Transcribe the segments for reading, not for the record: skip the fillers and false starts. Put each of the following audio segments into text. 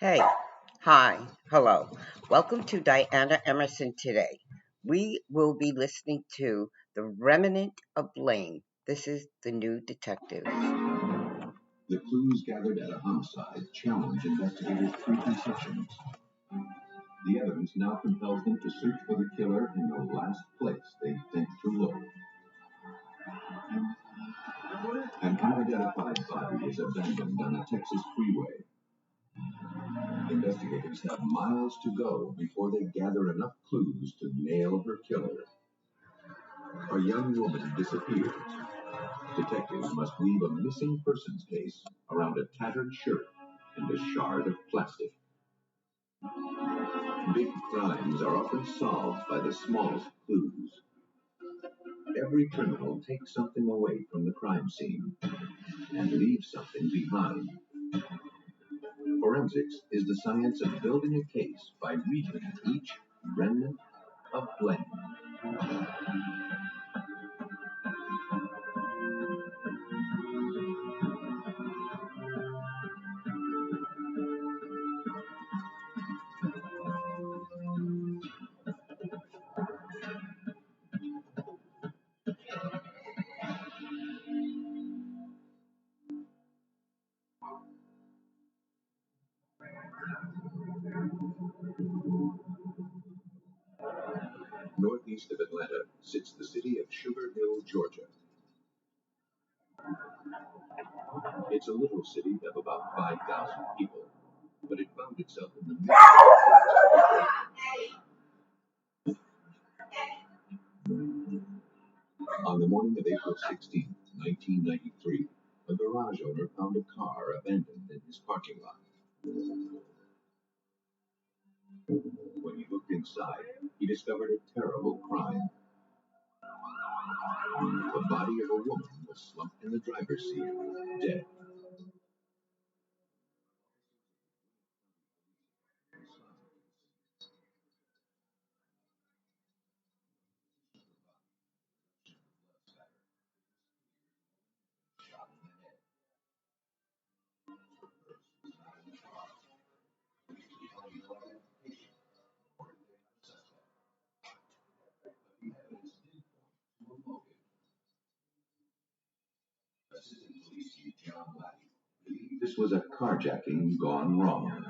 Hey, hi, hello. Welcome to Diana Emerson today. We will be listening to The Remnant of Blame. This is the new detective. The clues gathered at a homicide challenge investigators' preconceptions. The evidence now compels them to search for the killer in the last place they think to look. An unidentified body is abandoned on a Texas freeway. Investigators have miles to go before they gather enough clues to nail her killer. A young woman disappears. Detectives must weave a missing persons case around a tattered shirt and a shard of plastic. Big crimes are often solved by the smallest clues. Every criminal takes something away from the crime scene and leaves something behind. Forensics is the science of building a case by reading each remnant of blame. Northeast of Atlanta sits the city of Sugar Hill, Georgia. It's a little city of about 5,000 people, but it found itself in the midst on the morning of April 16, 1993. A garage owner found a car abandoned in his parking lot. When he looked inside, he discovered a terrible crime. The body of a woman was slumped in the driver's seat, dead. This was a carjacking gone wrong.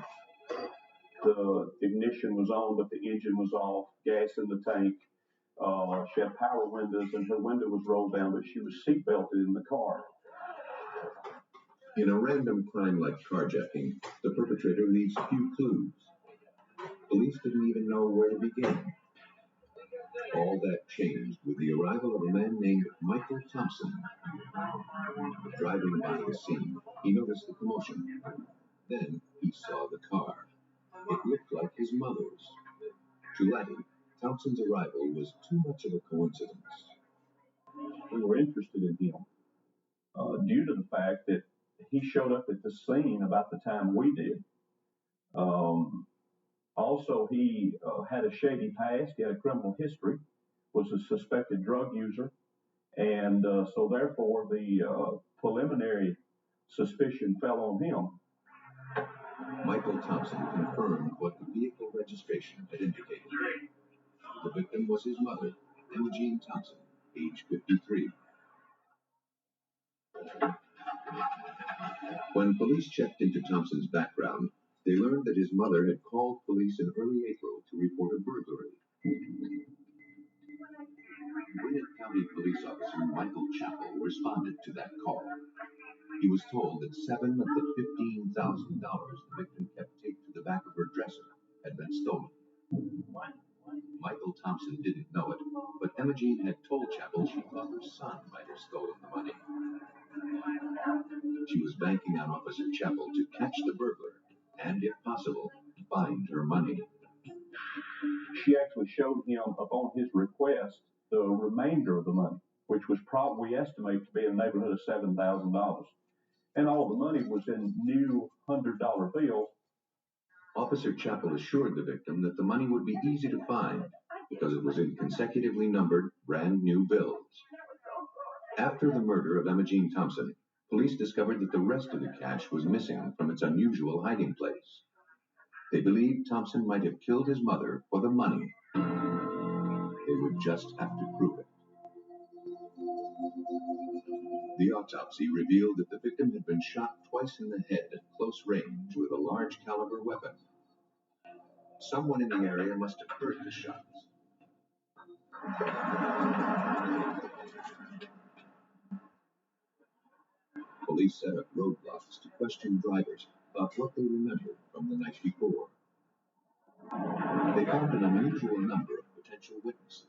The ignition was on, but the engine was off, gas in the tank. She had power windows, and her window was rolled down, but she was seatbelted in the car. In a random crime like carjacking, the perpetrator leaves few clues. Police didn't even know where to begin. All that changed with the arrival of a man named Michael Thompson. Driving by the scene, he noticed the commotion. Then he saw the car. It looked like his mother's. To Laddie, Thompson's arrival was too much of a coincidence. We were interested in him due to the fact that he showed up at the scene about the time we did. Um, Also, he had a shady past. He had a criminal history, was a suspected drug user, and so therefore the preliminary suspicion fell on him. Michael Thompson confirmed what the vehicle registration had indicated. The victim was his mother, Emma Jean Thompson, age 53. When police checked into Thompson's background, they learned that his mother had called police in early April to report a burglary. Remnant County Police Officer Michael Chappell responded to that call. He was told that $7 of the $15,000 the victim kept taped to the back of her dresser had been stolen. Michael Thompson didn't know it, but Emma Jean had told Chappell she thought her son might have stolen the money. She was banking on Officer Chappell to catch the burglar and, if possible, find her money. She actually showed him, upon his request, the remainder of the money, which was probably estimated to be in the neighborhood of $7,000. And all the money was in new $100 bills. Officer Chappell assured the victim that the money would be easy to find because it was in consecutively numbered brand new bills. After the murder of Emma Jean Thompson, police discovered that the rest of the cash was missing from its unusual hiding place. They believed Thompson might have killed his mother for the money. They would just have to prove it. The autopsy revealed that the victim had been shot twice in the head at close range with a large caliber weapon. Someone in the area must have heard the shots. Police set up roadblocks to question drivers about what they remembered from the night before. They found an unusual number of potential witnesses.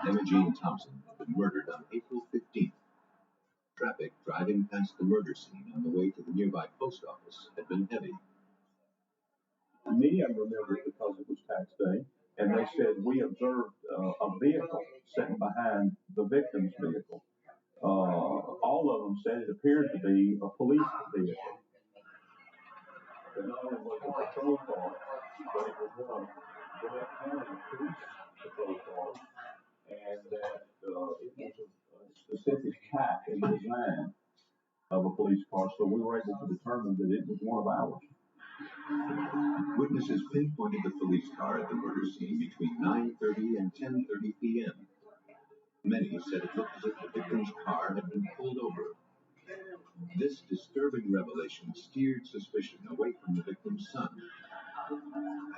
Emma Jean Thompson had been murdered on April 15th. Traffic driving past the murder scene on the way to the nearby post office had been heavy. Many of them remembered it because it was tax day, and they said we observed a vehicle sitting behind the victim's vehicle. All of them said it appeared to be a police vehicle. But not only was it a patrol car, but it was one of Remnant County police patrol cars, and that it was a specific type and design of a police car, so we were able to determine that it was one of ours. Witnesses pinpointed the police car at the murder scene between 9:30 and 10:30 p.m. Many said it looked as if the victim's car had been pulled over. This disturbing revelation steered suspicion away from the victim's son.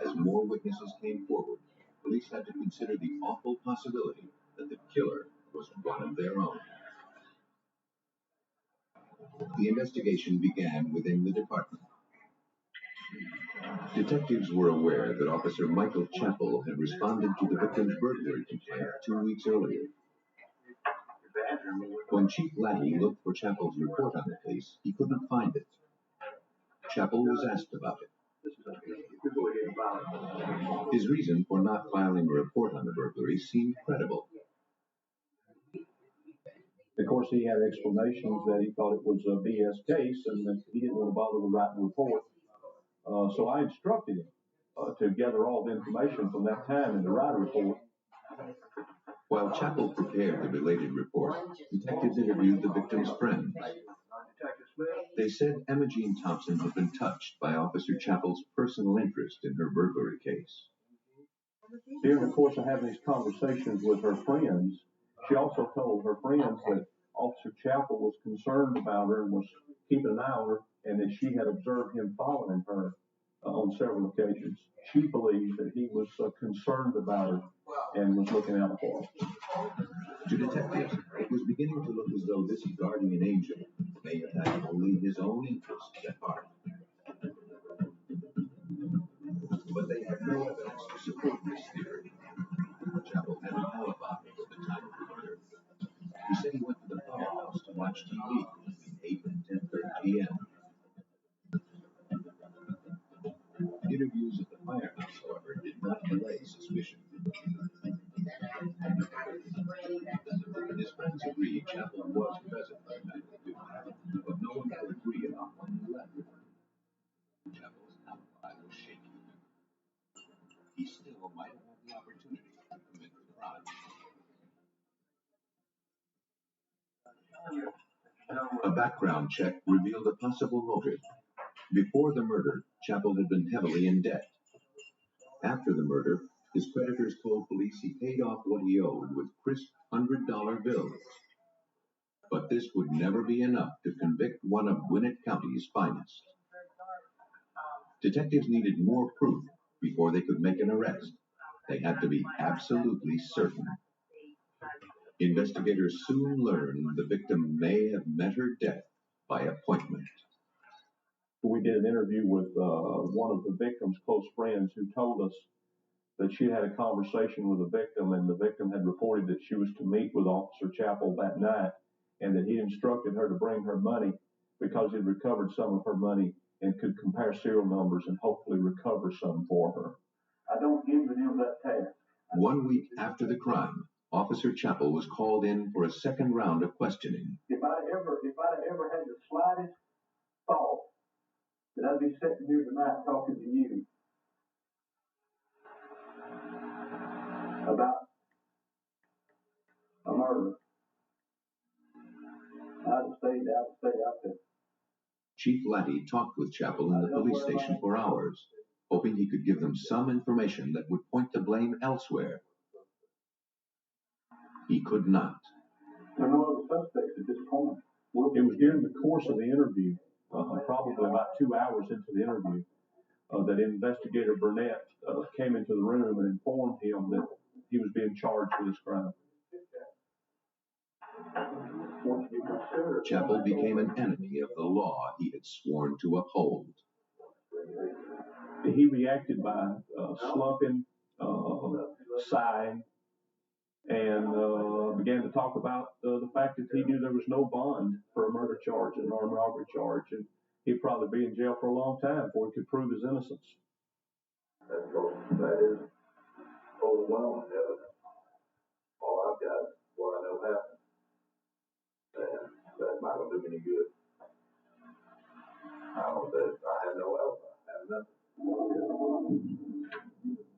As more witnesses came forward, police had to consider the awful possibility that the killer was one of their own. The investigation began within the department. Detectives were aware that Officer Michael Chappell had responded to the victim's burglary complaint 2 weeks earlier. When Chief Laddie looked for Chappell's report on the case, he couldn't find it. Chappell was asked about it. His reason for not filing a report on the burglary seemed credible. Of course, he had explanations that he thought it was a BS case and that he didn't want to bother with writing a report. So I instructed him to gather all the information from that time and to write a report. While Chappell prepared the related report, detectives interviewed the victim's friends. They said Emma Jean Thompson had been touched by Officer Chappell's personal interest in her burglary case. During the course of having these conversations with her friends, she also told her friends that Officer Chappell was concerned about her and was keeping an eye on her, and that she had observed him following her on several occasions. She believed that he was concerned about her and was looking out for her. To detectives, it was beginning to look as though this guardian angel may have had only his own interests at heart. But they had no evidence to support this theory. Chappell had an alibi at the time of the murder. He said he went to the firehouse to watch TV between 8 and 10:30 p.m. Interviews at the firehouse, however, did not delay suspicion. His friends agreed Chappell was present that night at 2, but no one could agree about when he left. Chappell's alibi was shaky. He still might have had the opportunity to commit the crime. A background check revealed a possible motive. Before the murder, Chappell had been heavily in debt. After the murder, his creditors told police he paid off what he owed with crisp $100 bills. But this would never be enough to convict one of Gwinnett County's finest. Detectives needed more proof before they could make an arrest. They had to be absolutely certain. Investigators soon learned the victim may have met her death by appointment. We did an interview with one of the victim's close friends who told us that she had a conversation with the victim, and the victim had reported that she was to meet with Officer Chappell that night, and that he instructed her to bring her money because he'd recovered some of her money and could compare serial numbers and hopefully recover some for her. I don't give him that task. 1 week after the crime, Officer Chappell was called in for a second round of questioning. If I'd ever had the slightest thought that I'd be sitting here tonight talking to you about a murder, I'd have stayed out there. Chief Laddie talked with Chappell in the police station for hours, hoping he could give them some information that would point the blame elsewhere. He could not. There are no other suspects at this point. It was during the course of the interview, probably about 2 hours into the interview, that investigator Burnett came into the room and informed him that he was being charged with this crime. Chappell became an enemy of the law he had sworn to uphold. He reacted by slumping, sighing, and began to talk about the fact that he knew there was no bond for a murder charge and an armed robbery charge, and he'd probably be in jail for a long time before he could prove his innocence. That is overwhelming evidence. All I've got is what I know happened, and that might not do me any good. I have no alibi. I have nothing.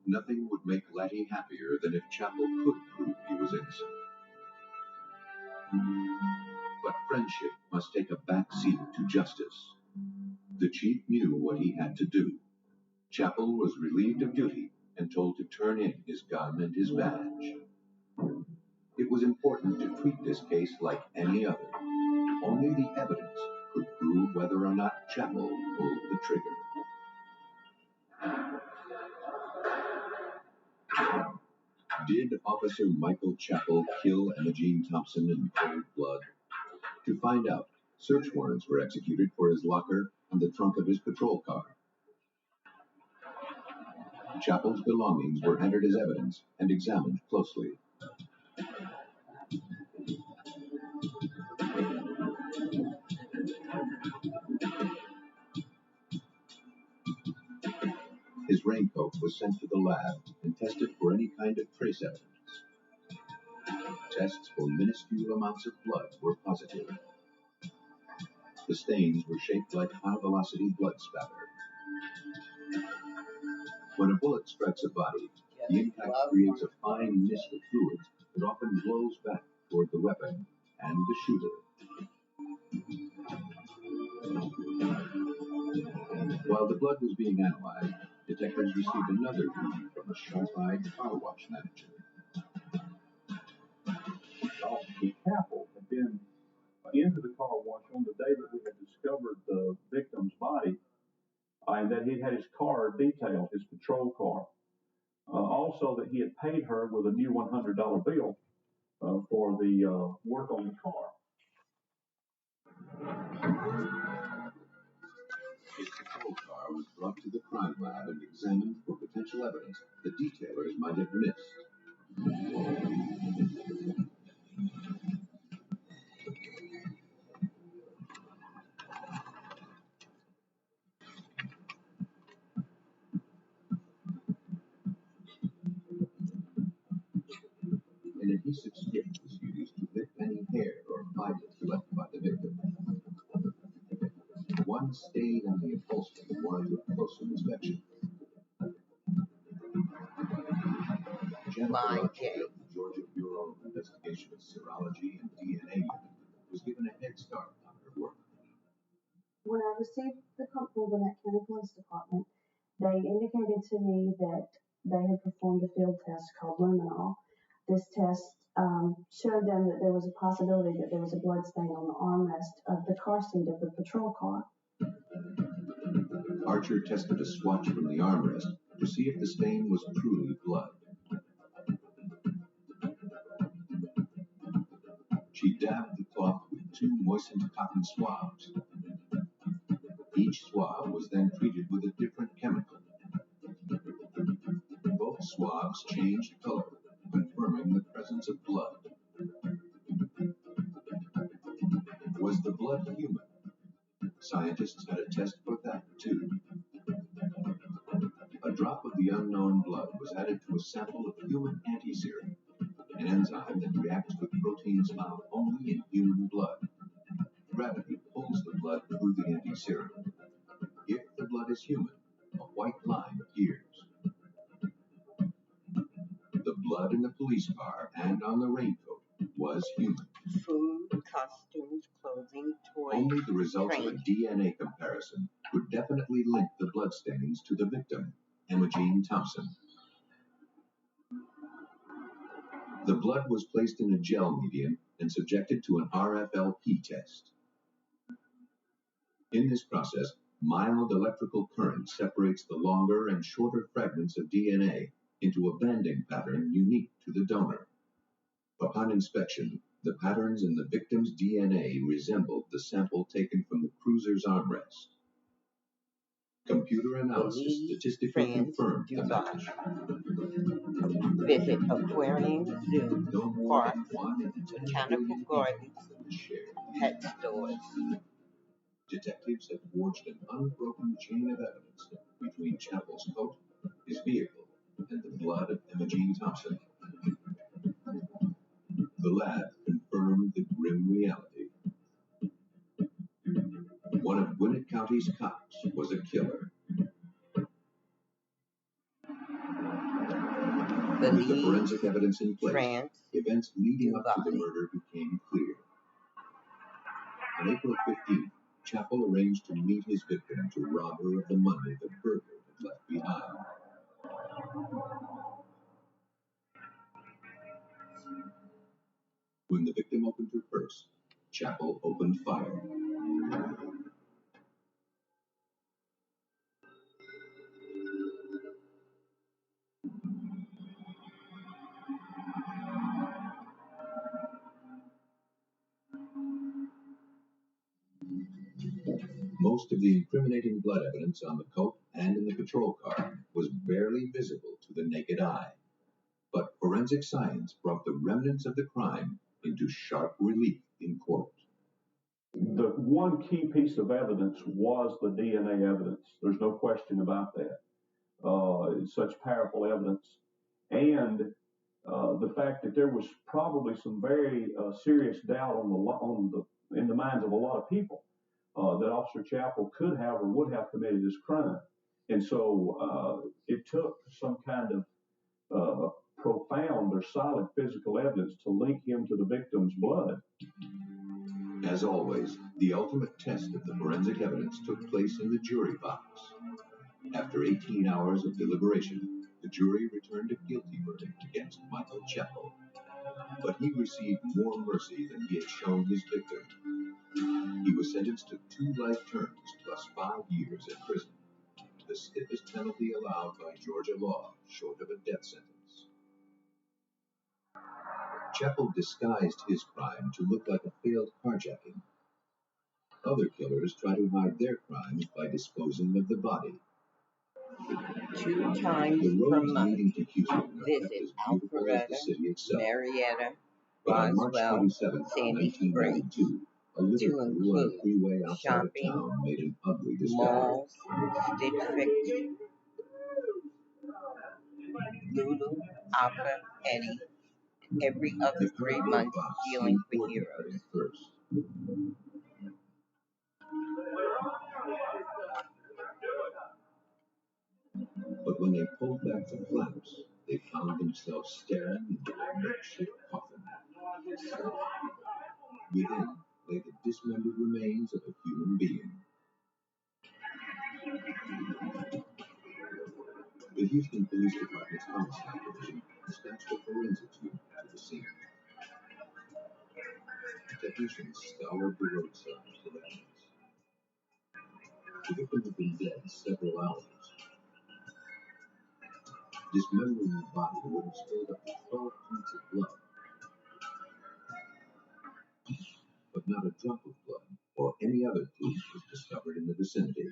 Nothing would make Laddie happier than if Chappell could prove he was innocent. But friendship must take a back seat to justice. The chief knew what he had to do. Chappell was relieved of duty and told to turn in his gun and his badge. It was important to treat this case like any other. Only the evidence could prove whether or not Chappell pulled the trigger. Did Officer Michael Chappell kill Emma Jean Thompson in cold blood? To find out, search warrants were executed for his locker and the trunk of his patrol car. Chappell's belongings were entered as evidence and examined closely. His raincoat was sent to the lab and tested for any kind of trace evidence. Tests for minuscule amounts of blood were positive. The stains were shaped like high-velocity blood spatter. When a bullet strikes a body, the impact creates a fine mist of fluids that often blows back toward the weapon and the shooter. While the blood was being analyzed, detectives received another reading from a sharp-eyed car wash manager. Officer Chappell had been into the car wash on the day that we had discovered the victim's body, and that he had his car detailed, his patrol car. Also, that he had paid her with a new $100 bill for the work on the car. His patrol car was brought to the crime lab and examined for potential evidence the detailers might have missed. An adhesive strip was used to lift any hair or fibers left by the victim. One stain on the upholstery warranted closer inspection. Jennifer Archer, the Georgia Bureau of Investigation of Serology and DNA Unit, was given a head start on her work. When I received the call from the Gwinnett County Police Department, they indicated to me that they had performed a field test called luminol. This test showed them that there was a possibility that there was a blood stain on the armrest of the car seat of the patrol car. Archer tested a swatch from the armrest to see if the stain was truly blood. She dabbed the cloth with two moistened cotton swabs. Each swab was then treated with a different chemical. Both swabs changed color, confirming the presence of blood. Was the blood human? Scientists had a test for that, too. A drop of the unknown blood was added to a sample of human antiserum, an enzyme that reacts with proteins found only in human blood. Gravity pulls the blood through the antiserum. If the blood is human, a white line appears. The blood in the police car and on the raincoat was human. Food, costume, shoes, clothing, toys, Only the results of a trains. DNA comparison could definitely link the bloodstains to the victim, Emma Jean Thompson. The blood was placed in a gel medium and subjected to an RFLP test. In this process, mild electrical current separates the longer and shorter fragments of DNA into a banding pattern unique to the donor. Upon inspection, the patterns in the victim's DNA resembled the sample taken from the cruiser's armrest. Computer analysis statistically confirmed the match. Visit aquarium, zoo, No more park, than 1 in 10 botanical billion gardens, people share. pet stores. Detectives have forged an unbroken chain of evidence between Chapel's coat, his vehicle, and the blood of Emma Jean Thompson. The lab confirmed the grim reality. One of Gwinnett County's cops was a killer. With the forensic evidence in place, France, events leading up to the Dubai. murder became clear. On April 15th, Chapel arranged to meet his victim to rob her of the money the burglar had left behind. When the victim opened her purse, Chapel opened fire. Most of the incriminating blood evidence on the coat and in the patrol car was barely visible to the naked eye. But forensic science brought the remnants of the crime into sharp relief in court. The one key piece of evidence was the DNA evidence. There's no question about that. It's such powerful evidence. And the fact that there was probably some very serious doubt in the minds of a lot of people that Officer Chappell could have or would have committed this crime. And so it took some kind of profound or solid physical evidence to link him to the victim's blood. As always, the ultimate test of the forensic evidence took place in the jury box. After 18 hours of deliberation, the jury returned a guilty verdict against Michael Chappell. But he received more mercy than he had shown his victim. He was sentenced to 2 life terms plus 5 years in prison, the stiffest penalty allowed by Georgia law, short of a death sentence. Chappell disguised his crime to look like a failed carjacking. Other killers try to hide their crimes by disposing of the body. 2 times The per roads month. leading to Houston are Visit as beautiful as the Alpharetta, city itself. Marietta, But on March Roswell, 27, Sandy Springs, 1992, a litter to crew on a include freeway outside of shopping, town made an ugly discovery. malls, Stitch Fix, Lulu, Aqua, Eddie, every other The 3 cardboard months box healing seemed for ordinary heroes. at first. But when they pulled back the flaps, they found themselves staring into a makeshift coffin. Within lay the dismembered remains of a human being. The Houston Police Department's Homicide Division dispatched a forensics unit to the scene. Technicians scoured the roadside for evidence. The victim had been dead several hours. Dismembering the body would have spilled up to 12 pints of blood, but not a drop of blood or any other clue was discovered in the vicinity.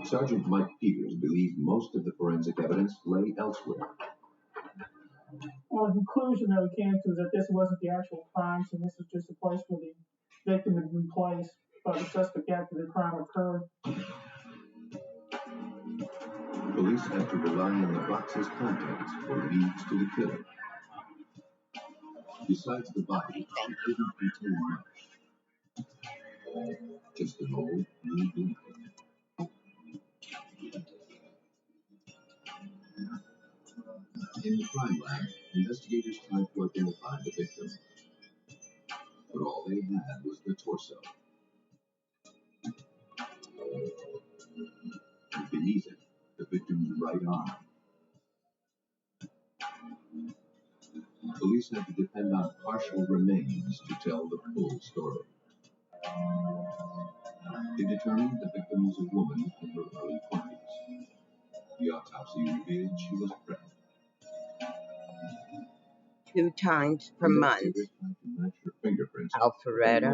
Sergeant Mike Peters believed most of the forensic evidence lay elsewhere. Well, the conclusion that we came to is that this wasn't the actual crime scene. This was just a place where the victim had been placed by the suspect after the crime occurred. Police had to rely on the box's contents for leads to the killer. Besides the body, it didn't contain much. Just an old blue blanket. In the crime lab, investigators tried to identify the victim. but all they had was the torso. And beneath it, the victim's right arm. Police had to depend on partial remains to tell the full story. They determined the victim was a woman in her early 20s. The autopsy revealed she was pregnant. 2 times per month. Alpharetta,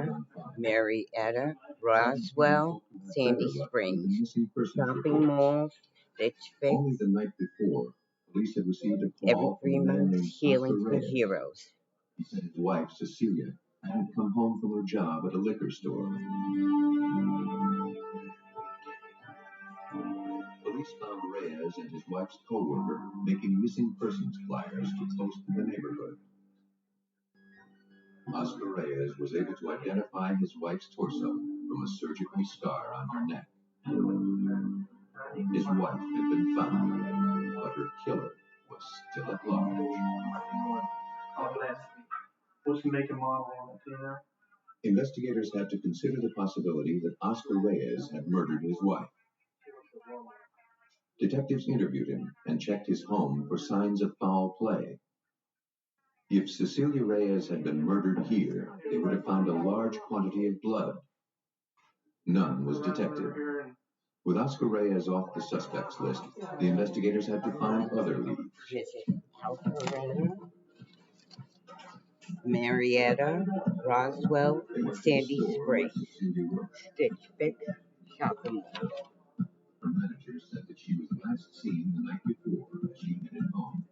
Marietta, Roswell, Sandy Springs, shopping malls, Stitch Fix. Only the night before, police had received a Every call 3 from a man months, named Healing Oscar for Reyes. Heroes. He said his wife, Cecilia, hadn't come home from her job at a liquor store. Police found Reyes and his wife's co-worker making missing persons flyers to post in the neighborhood. Oscar Reyes was able to identify his wife's torso from a surgical scar on her neck. His wife had been found, but her killer was still at large. Investigators had to consider the possibility that Oscar Reyes had murdered his wife. Detectives interviewed him and checked his home for signs of foul play. If Cecilia Reyes had been murdered here, they would have found a large quantity of blood. None was detected. With Oscar Reyes off the suspects list, the investigators had to find other leads. Visit Alpharetta, Marietta, Roswell, and Sandy Springs. Stitch Fix, shopping mall. Her manager said that she was last seen the night before as she headed home.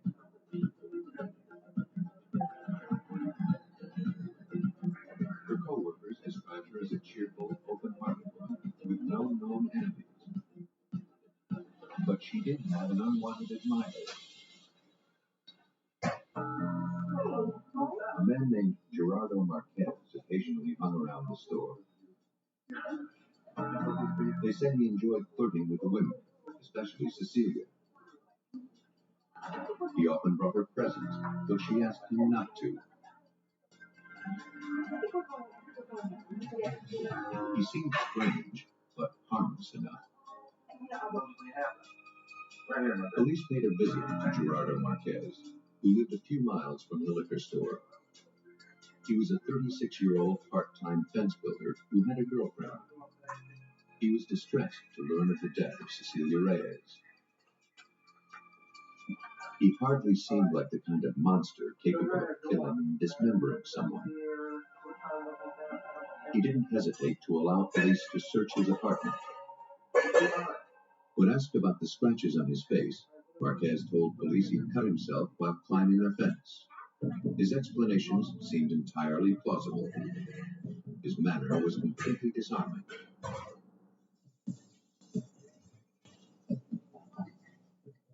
Her co-workers described her as a cheerful, open-hearted woman with no known enemies. But she did have an unwanted admirer. A man named Gerardo Marquez occasionally hung around the store. They said he enjoyed flirting with the women, especially Cecilia. He often brought her presents, though she asked him not to. He seemed strange, but harmless enough. Police paid a visit to Gerardo Marquez, who lived a few miles from the liquor store. He was a 36-year-old part-time fence builder who had a girlfriend. He was distressed to learn of the death of Cecilia Reyes. He hardly seemed like the kind of monster capable of killing and dismembering someone. He didn't hesitate to allow police to search his apartment. When asked about the scratches on his face, Marquez told police he cut himself while climbing a fence. His explanations seemed entirely plausible. His manner was completely disarming.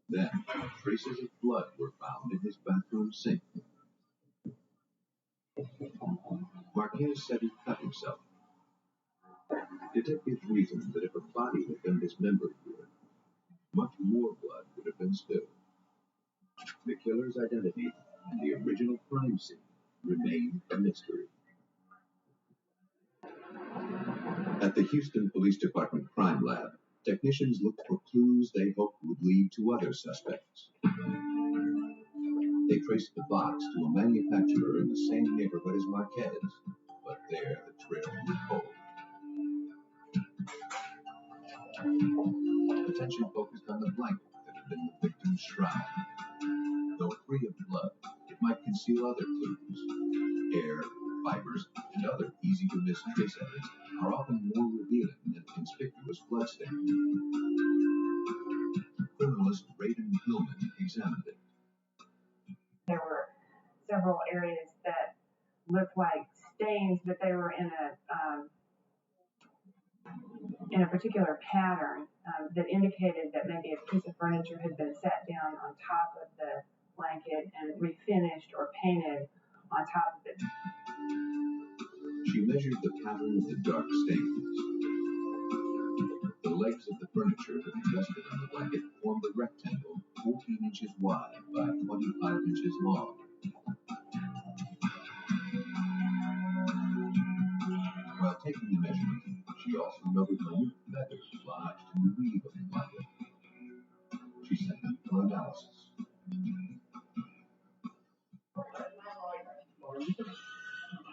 Then, traces of blood were found in his bathroom sink. Marquez said he cut himself. Detectives reasoned that if a body had been dismembered here, much more blood would have been spilled. The killer's identity and the original crime scene remained a mystery. At the Houston Police Department Crime Lab, technicians looked for clues they hoped would lead to other suspects. They traced the box to a manufacturer in the same neighborhood as Marquez, but there the trail was cold. Attention focused on the blanket that had been the victim's shroud. Though free of blood, it might conceal other clues. Hair, fibers, and other easy-to-miss trace evidence are often more revealing than conspicuous bloodstains. Criminalist Braden Hillman examined it. There were several areas that looked like stains, but they were in a particular pattern that indicated that maybe a piece of furniture had been sat down on top of the blanket and refinished or painted on top of it. She measured the pattern of the dark stains. The legs of the furniture that rested on the blanket formed a rectangle 14 inches wide by 25 inches long. She also noted minute feathers lodged in the weave of the blanket. She sent them for analysis.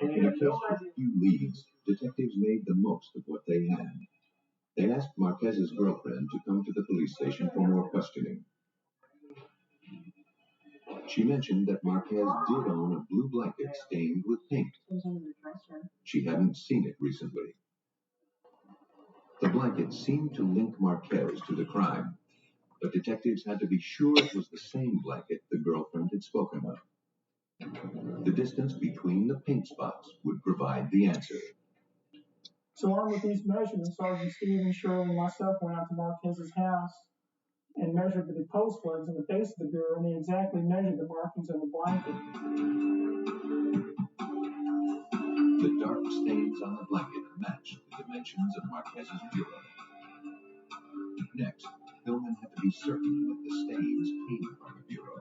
In a case with few leads, detectives made the most of what they had. They asked Marquez's girlfriend to come to the police station for more questioning. She mentioned that Marquez did own a blue blanket stained with paint. She hadn't seen it recently. The blanket seemed to link Marquez to the crime, but detectives had to be sure it was the same blanket the girlfriend had spoken of. The distance between the paint spots would provide the answer. So armed with these measurements, Sergeant Stephen, Shirley, and myself went out to Marquez's house and measured the post legs and the base of the bureau, and they exactly measured the markings on the blanket. The dark stains on the blanket matched the dimensions of Marquez's bureau. Next, Hillman had to be certain that the stains came from the bureau.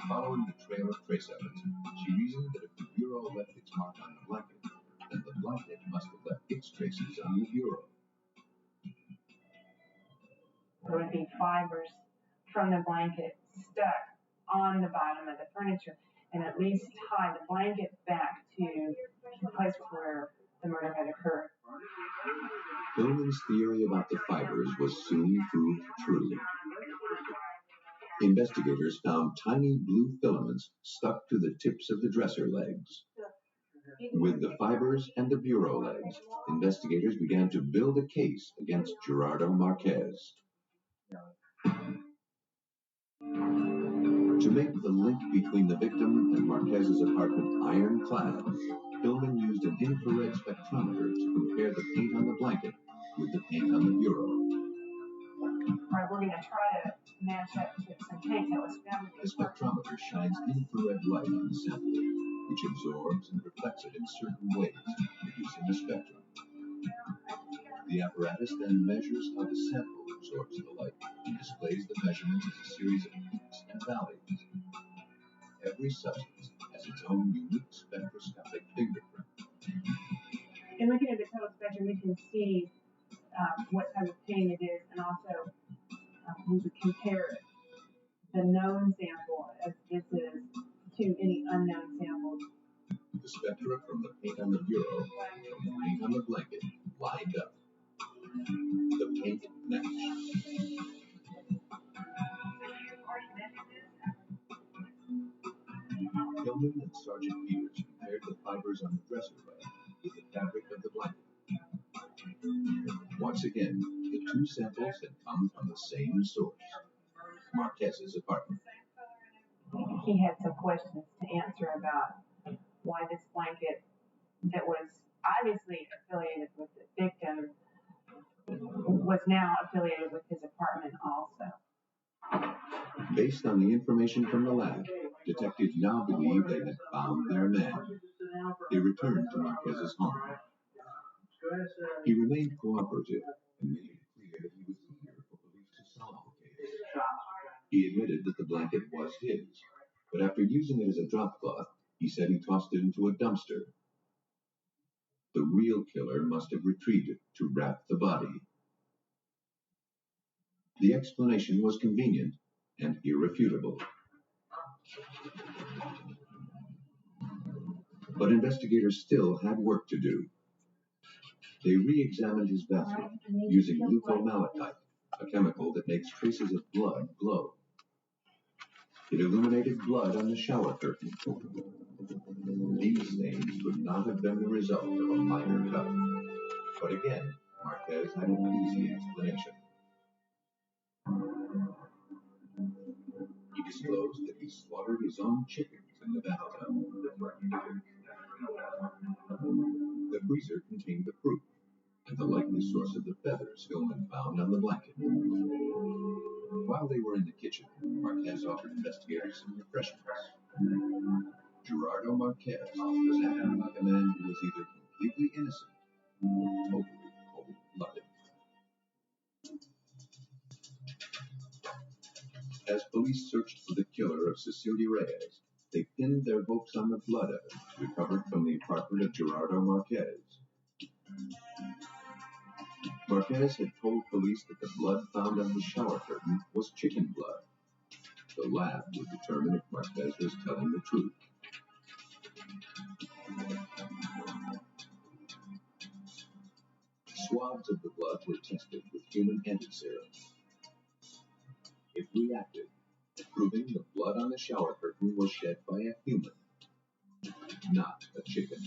Following the trail of trace evidence, she reasoned that if the bureau left its mark on the blanket, then the blanket must have left its traces on the bureau. There would be fibers from the blanket stuck on the bottom of the furniture and at least tie the blanket back to the place where the murder had occurred. Hillman's theory about the fibers was soon proved true. Investigators found tiny blue filaments stuck to the tips of the dresser legs. With the fibers and the bureau legs, investigators began to build a case against Gerardo Marquez. To make the link between the victim and Marquez's apartment ironclad, Hillman used an infrared spectrometer to compare the paint on the blanket with the paint on the bureau. All right, we're going to try to match up to some paint that was found. The spectrometer shines infrared light on the sample, which absorbs and reflects it in certain ways, producing a spectrum. The apparatus then measures how the sample absorbs the light and displays the measurements as a series of peaks and valleys. Every substance has its own unique spectroscopic fingerprint. In looking at the total spectrum, we can see what type of paint it is, and also we would compare the known sample, as this is, to any unknown samples. The spectra from the paint on the bureau and from the paint on the blanket lined up. The paint matched. Hillman and Sergeant Peters compared the fibers on the dresser leg with the fabric of the blanket. Once again, the two samples had come from the same source, Marquez's apartment. He had some questions to answer about why this blanket that was obviously affiliated with the victim was now affiliated with his apartment also. Based on the information from the lab, detectives now believe they had found their man. They returned to Marquez's home. He remained cooperative and made it clear that he was eager for police to solve the case. He admitted that the blanket was his, but after using it as a drop cloth, he said he tossed it into a dumpster. The real killer must have retrieved it to wrap the body. The explanation was convenient and irrefutable. But investigators still had work to do. They re-examined his bathroom using glucomalachite, a chemical that makes traces of blood glow. It illuminated blood on the shower curtain. These stains could not have been the result of a minor cut. But again, Marquez had an easy explanation. He disclosed that he slaughtered his own chickens in the bathtub. The freezer contained the proof and the likely source of the feathers Hillman found on the blanket. While they were in the kitchen, Marquez offered investigators some refreshments. Gerardo Marquez was acting like a man who was either completely innocent or totally cold-blooded. As police searched for the killer of Cecilia Reyes, they pinned their hopes on the blood evidence recovered from the apartment of Gerardo Marquez. Marquez had told police that the blood found on his shower curtain was chicken blood. The lab would determine if Marquez was telling the truth. Swabs of the blood were tested with human antiserum. It reacted, proving the blood on the shower curtain was shed by a human, not a chicken.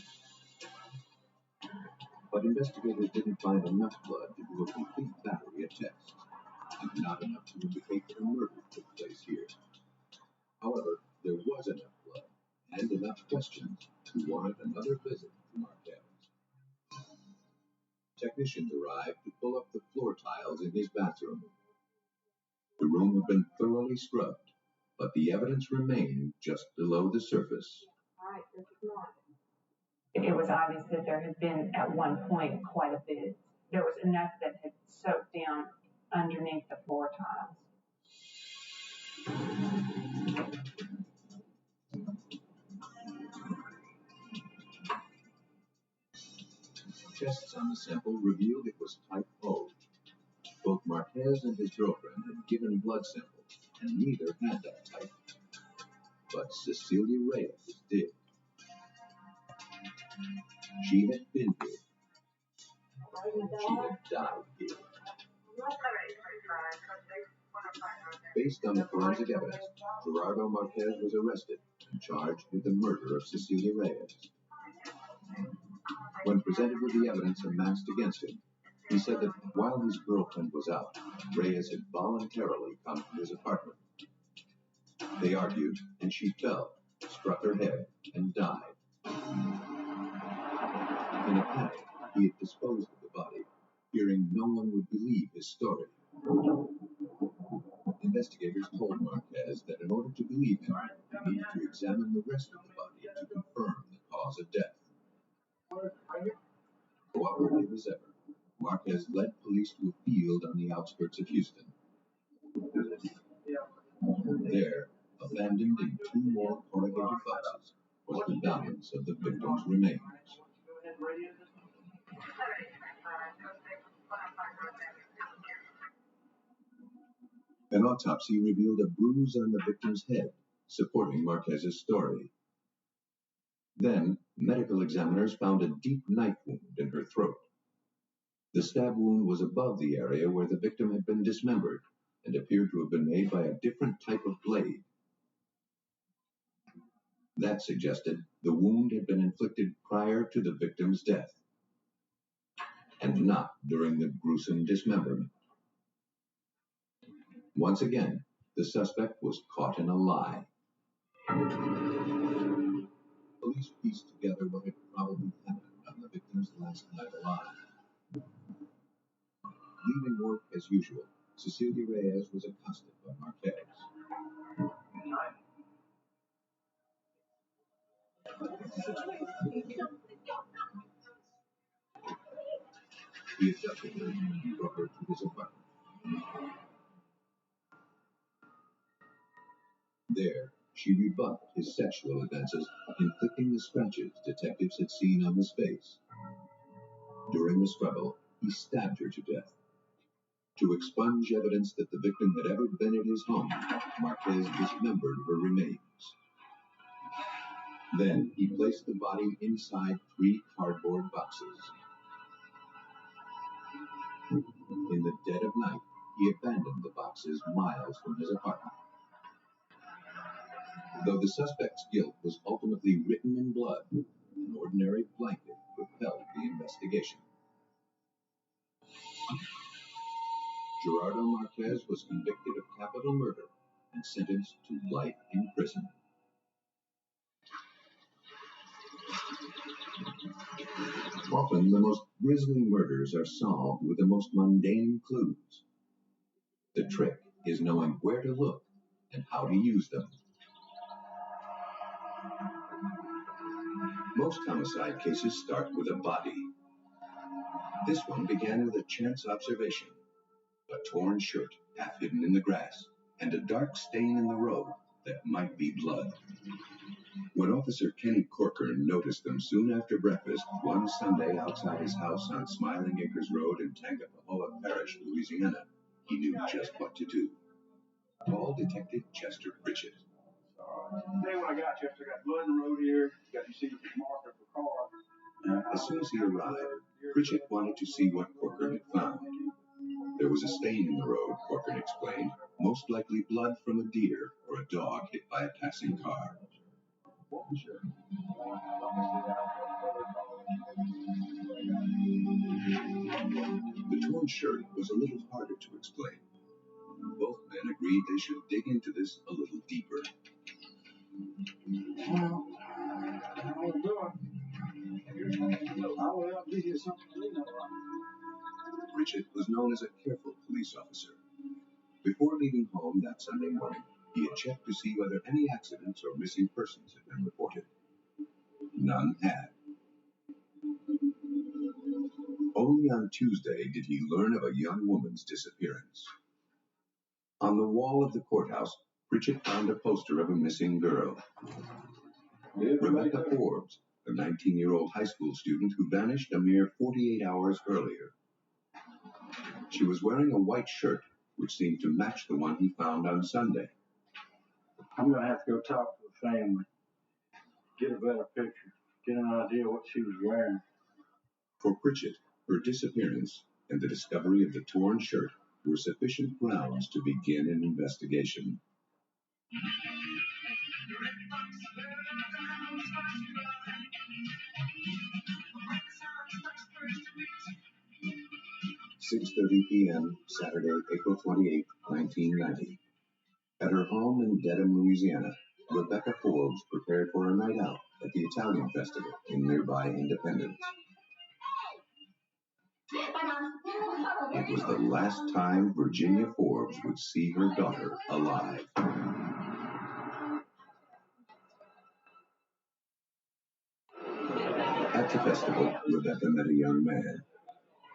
But investigators didn't find enough blood to do a complete battery of tests, and not enough to indicate that a murder took place here. However, there was enough blood and enough questions to warrant another visit to Marquez. Technicians arrived to pull up the floor tiles in his bathroom. The room had been thoroughly scrubbed, but the evidence remained just below the surface. It was obvious that there had been at one point quite a bit. There was enough that had soaked down underneath the floor tiles. Tests on the sample revealed it was type O. Both Marquez and his girlfriend had given blood samples, and neither had that type. But Cecilia Reyes did. She had been here. She had died here. Based on the forensic evidence, Gerardo Marquez was arrested and charged with the murder of Cecilia Reyes. When presented with the evidence amassed against him, he said that while his girlfriend was out, Reyes had voluntarily come to his apartment. They argued, and she fell, struck her head, and died. In a panic, he had disposed of the body, fearing no one would believe his story. Investigators told Marquez that in order to believe him, he needed to examine the rest of the body to confirm the cause of death. Cooperative as ever, Marquez led police to a field on the outskirts of Houston. There, abandoned in two more corrugated boxes, was the balance of the victim's remains. An autopsy revealed a bruise on the victim's head, supporting Marquez's story. Then, medical examiners found a deep knife wound in her throat. The stab wound was above the area where the victim had been dismembered and appeared to have been made by a different type of blade. That suggested the wound had been inflicted prior to the victim's death, and not during the gruesome dismemberment. Once again, the suspect was caught in a lie. Police pieced together what had probably happened on the victim's last night alive. Leaving work as usual, Cecilia Reyes was accosted by Marquez. He abducted her and brought her to his apartment. There, she rebuffed his sexual advances, inflicting the scratches detectives had seen on his face. During the struggle, he stabbed her to death. To expunge evidence that the victim had ever been at his home, Marquez dismembered her remains. Then he placed the body inside 3 cardboard boxes. In the dead of night, he abandoned the boxes miles from his apartment. Though the suspect's guilt was ultimately written in blood, an ordinary blanket propelled the investigation. Gerardo Marquez was convicted of capital murder and sentenced to life in prison. Often, the most grisly murders are solved with the most mundane clues. The trick is knowing where to look and how to use them. Most homicide cases start with a body. This one began with a chance observation. A torn shirt, half hidden in the grass, and a dark stain in the road that might be blood. When Officer Kenny Corcoran noticed them soon after breakfast one Sunday outside his house on Smiling Acres Road in Tangipahoa Parish, Louisiana, he knew just what to do. Call Detective Chester Pritchett. Hey, when I got Chester, got blood in the road here. Got you see the marker for car. As soon as he arrived, Pritchett wanted to see what Corcoran had found. There was a stain in the road, Corcoran explained, most likely blood from a deer or a dog hit by a passing car. The torn shirt was a little harder to explain. Both men agreed they should dig into this a little deeper. Well, I was doing. I will help you get something to know. Pritchett was known as a careful police officer. Before leaving home that Sunday morning, he had checked to see whether any accidents or missing persons had been reported. None had. Only on Tuesday did he learn of a young woman's disappearance. On the wall of the courthouse, Pritchett found a poster of a missing girl. Rebecca Forbes, a 19-year-old high school student who vanished a mere 48 hours earlier. She was wearing a white shirt, which seemed to match the one he found on Sunday. I'm going to have to go talk to the family, get a better picture, get an idea what she was wearing. For Pritchett, her disappearance and the discovery of the torn shirt were sufficient grounds to begin an investigation. 6:30 p.m., Saturday, April 28, 1990. At her home in Dedham, Louisiana, Rebecca Forbes prepared for a night out at the Italian Festival in nearby Independence. It was the last time Virginia Forbes would see her daughter alive. At the festival, Rebecca met a young man.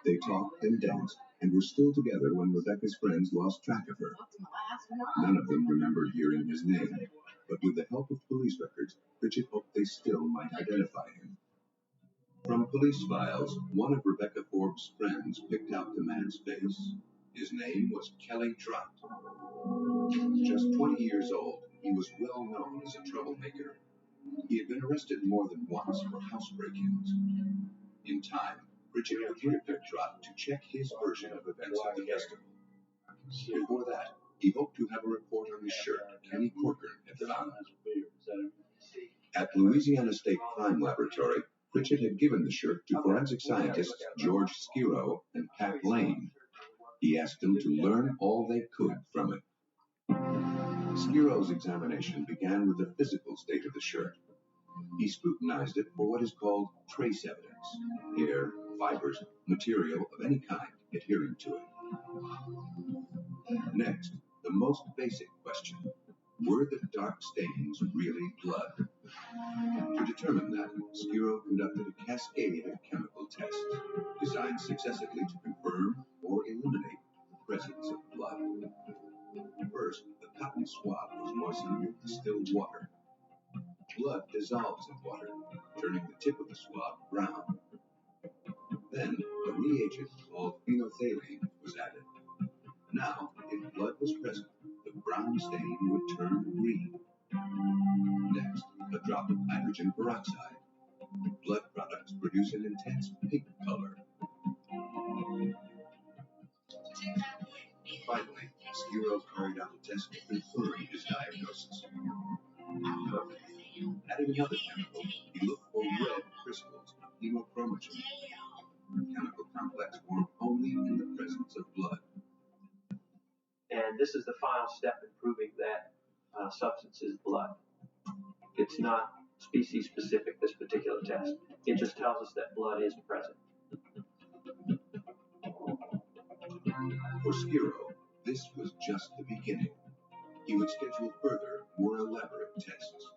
They talked and danced and were still together when Rebecca's friends lost track of her. None of them remembered hearing his name, but with the help of police records, Pritchett hoped they still might identify him. From police files, one of Rebecca Forbes' friends picked out the man's face. His name was Kelly Trott. Just 20 years old, he was well known as a troublemaker. He had been arrested more than once for house break-ins. In time, Pritchett would interview Trott to check his version of events at the festival. Before that, he hoped to have a report on the shirt Kenny Corcoran had found. At Louisiana State Crime Laboratory, Pritchett had given the shirt to forensic scientists George Skiro and Pat Lane. He asked them to learn all they could from it. Skiro's examination began with the physical state of the shirt. He scrutinized it for what is called trace evidence: hair, fibers, material of any kind adhering to it. Next, the most basic question: were the dark stains really blood? To determine that, Skiro conducted a cascade of chemical tests, designed successively to confirm or eliminate the presence of blood. First, the cotton swab was moistened with distilled water. Blood dissolves in water, turning the tip of the swab brown. Then, a reagent called phenolphthalein was added. Now, if blood was present, the brown stain would turn green. Next, a drop of hydrogen peroxide. Blood products produce an intense pink color. Finally, Skiro carried out a test to confirm his diagnosis. Adding another chemical, he looked for red crystals of hemochromatin, a chemical complex formed only in the presence of blood. And this is the final step in proving that substance is blood. It's not species specific, this particular test. It just tells us that blood is present. For Skiro, this was just the beginning. He would schedule further, more elaborate tests.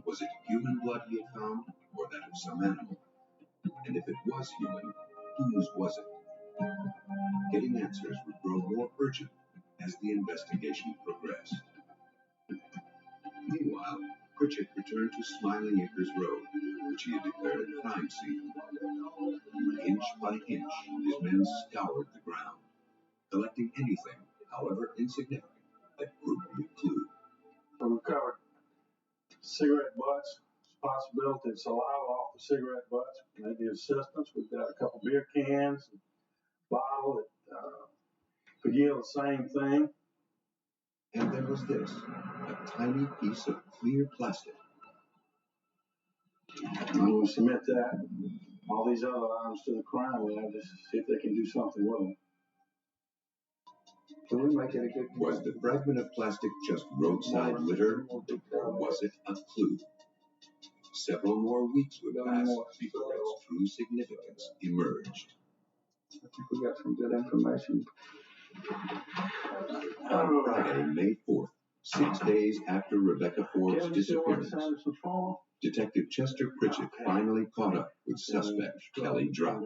Was it human blood he had found, or that of some animal? And if it was human, whose was it? Getting answers would grow more urgent as the investigation progressed. Meanwhile, Pritchett returned to Smiling Acres Road, which he had declared a crime scene. Inch by inch, his men scoured the ground, collecting anything, however insignificant, that could be a clue. We recovered cigarette butts. It's a possibility of saliva off the cigarette butts. Maybe assistance. We've got a couple beer cans, a bottle that could yield the same thing. And there was this, a tiny piece of clear plastic. I'm going to submit that, all these other items to the crime lab, just see if they can do something with them. Can we make it a good? Was the fragment of plastic just roadside litter, or was it a clue? Several more weeks would pass before its true significance emerged. I think we got some good information. On Friday, May 4th, 6 days after Rebecca Forbes' disappearance, Detective Chester Pritchett finally caught up with suspect Kelly Drott.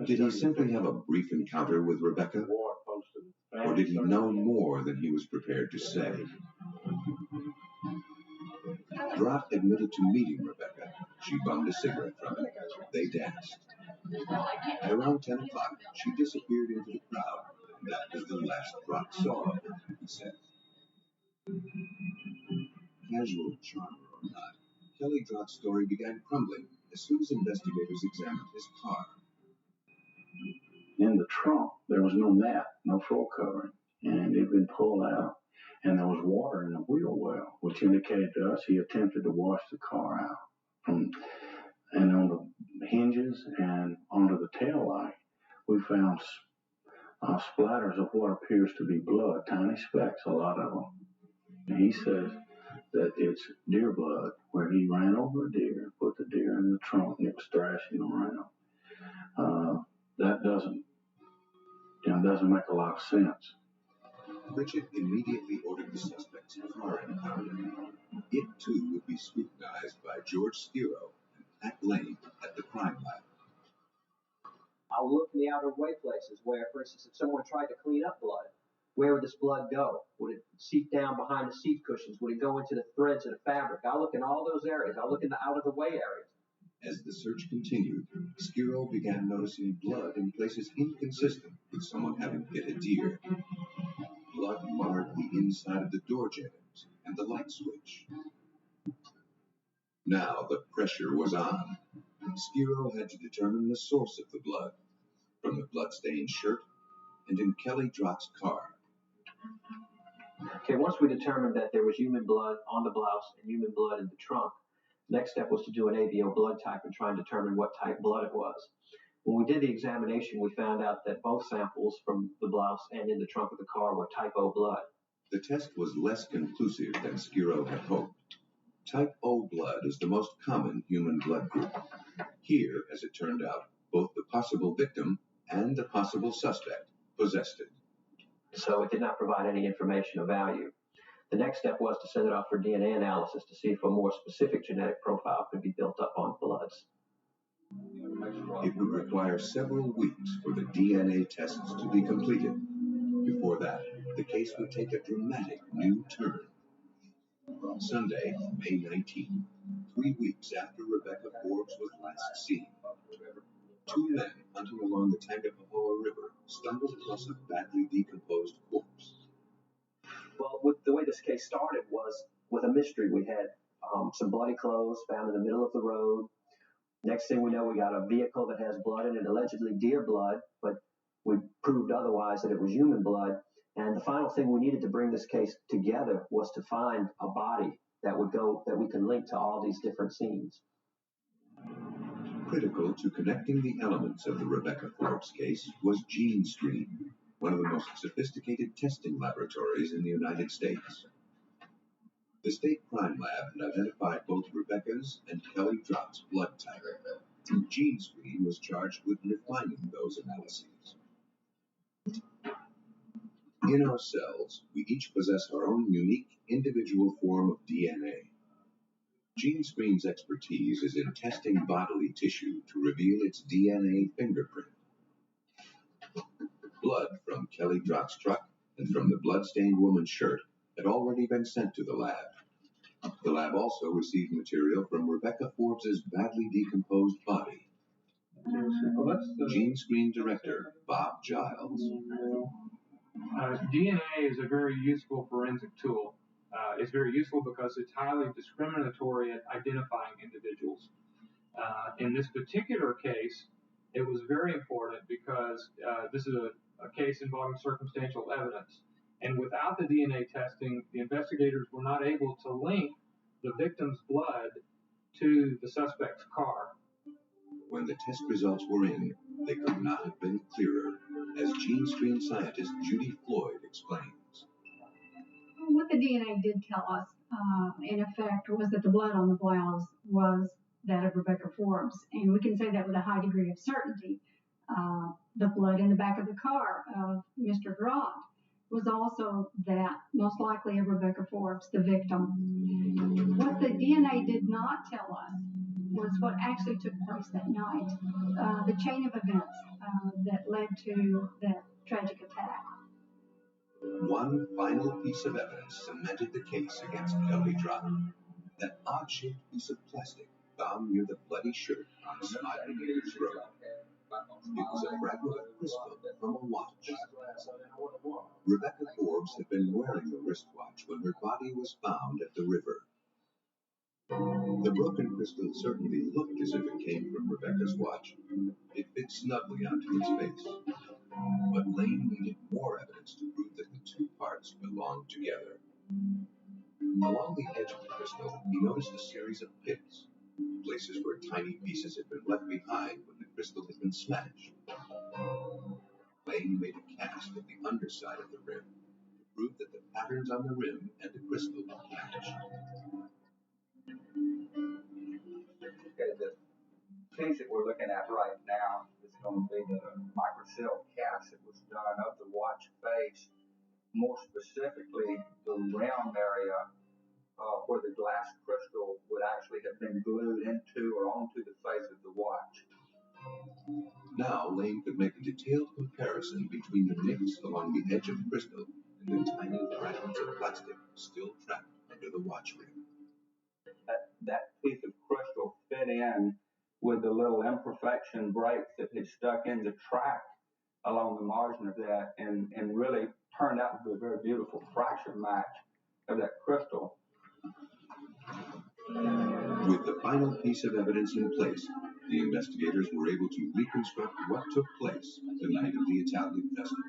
Did he simply have a brief encounter with Rebecca? Or did he know more than he was prepared to say? Drott admitted to meeting Rebecca. She bummed a cigarette from him. They danced. At around 10 o'clock, she disappeared into the crowd. That was the last Drott saw of her, he said. Casual charmer or not, Kelly Drott's story began crumbling as soon as investigators examined his car. In the trunk, there was no mat, no floor covering, and it had been pulled out, and there was water in the wheel well, which indicated to us he attempted to wash the car out. And on the hinges and under the tail light, we found splatters of what appears to be blood, tiny specks, a lot of them. And he says that it's deer blood, where he ran over a deer, put the deer in the trunk, and it was thrashing around. That doesn't make a lot of sense. Pritchett immediately ordered the suspect's car impounded. It too would be scrutinized by George Skiro and Pat Lane at the crime lab. I'll look in the outer way places where, for instance, if someone tried to clean up blood, where would this blood go? Would it seep down behind the seat cushions? Would it go into the threads of the fabric? I'll look in all those areas. I'll look in the out of the way areas. As the search continued, Skiro began noticing blood in places inconsistent with someone having hit a deer. Blood marred the inside of the door jambs and the light switch. Now the pressure was on. Skiro had to determine the source of the blood, from the blood-stained shirt and in Kelly Drott's car. Okay, once we determined that there was human blood on the blouse and human blood in the trunk, the next step was to do an ABO blood type and try and determine what type blood it was. When we did the examination, we found out that both samples from the blouse and in the trunk of the car were type O blood. The test was less conclusive than Skiro had hoped. Type O blood is the most common human blood group. Here, as it turned out, both the possible victim and the possible suspect possessed it. So it did not provide any information of value. The next step was to send it off for DNA analysis to see if a more specific genetic profile could be built up on bloods. It would require several weeks for the DNA tests to be completed. Before that, the case would take a dramatic new turn. Sunday, May 19th, 3 weeks after Rebecca Forbes was last seen, two men hunting along the Tangapahoa River stumbled across a badly decomposed corpse. Well, the way this case started was with a mystery. We had some bloody clothes found in the middle of the road. Next thing we know, we got a vehicle that has blood in it, allegedly deer blood, but we proved otherwise that it was human blood. And the final thing we needed to bring this case together was to find a body that we can link to all these different scenes. Critical to connecting the elements of the Rebecca Forbes case was GeneScreen, one of the most sophisticated testing laboratories in the United States. The state crime lab had identified both Rebecca's and Kelly Drott's blood type. GeneScreen was charged with refining those analyses. In our cells, we each possess our own unique individual form of DNA. GeneScreen's expertise is in testing bodily tissue to reveal its DNA fingerprint. Blood from Kelly Drott's truck and from the blood-stained woman's shirt had already been sent to the lab. The lab also received material from Rebecca Forbes's badly decomposed body. Gene Screen Director Bob Giles. DNA is a very useful forensic tool. It's very useful because it's highly discriminatory at identifying individuals. In this particular case, it was very important because this is a case involving circumstantial evidence. And without the DNA testing, the investigators were not able to link the victim's blood to the suspect's car. When the test results were in, they could not have been clearer, as gene screen scientist Judy Floyd explains. What the DNA did tell us, in effect, was that the blood on the blouse was that of Rebecca Forbes, and we can say that with a high degree of certainty. The blood in the back of the car of Mr. Grant was also that, most likely of Rebecca Forbes, the victim. What the DNA did not tell us was what actually took place that night, the chain of events that led to that tragic attack. One final piece of evidence cemented the case against Kelly Drott. That odd-shaped piece of plastic found near the bloody shirt on Smiling Acres Road. It was a fragment of crystal from a watch. Rebecca Forbes had been wearing the wristwatch when her body was found at the river. The broken crystal certainly looked as if it came from Rebecca's watch. It fit snugly onto its face. But Lane needed more evidence to prove that the two parts belonged together. Along the edge of the crystal, he noticed a series of pits, places where tiny pieces had been left behind when the crystal had been smashed. Lane made a cast of the underside of the rim to prove that the patterns on the rim and the crystal matched. Okay, the piece that we're looking at right now is going to be the microcell cast that was done of the watch face, more specifically the round area where the glass crystal would actually have been glued into or onto the face of the watch. Now Lane could make a detailed comparison between the nicks along the edge of the crystal and the tiny fragments of plastic still trapped under the watch ring. That piece of crystal fit in with the little imperfection breaks that had stuck in the track along the margin of that, and really turned out to be a very beautiful fracture match of that crystal. With the final piece of evidence in place, the investigators were able to reconstruct what took place the night of the Italian festival.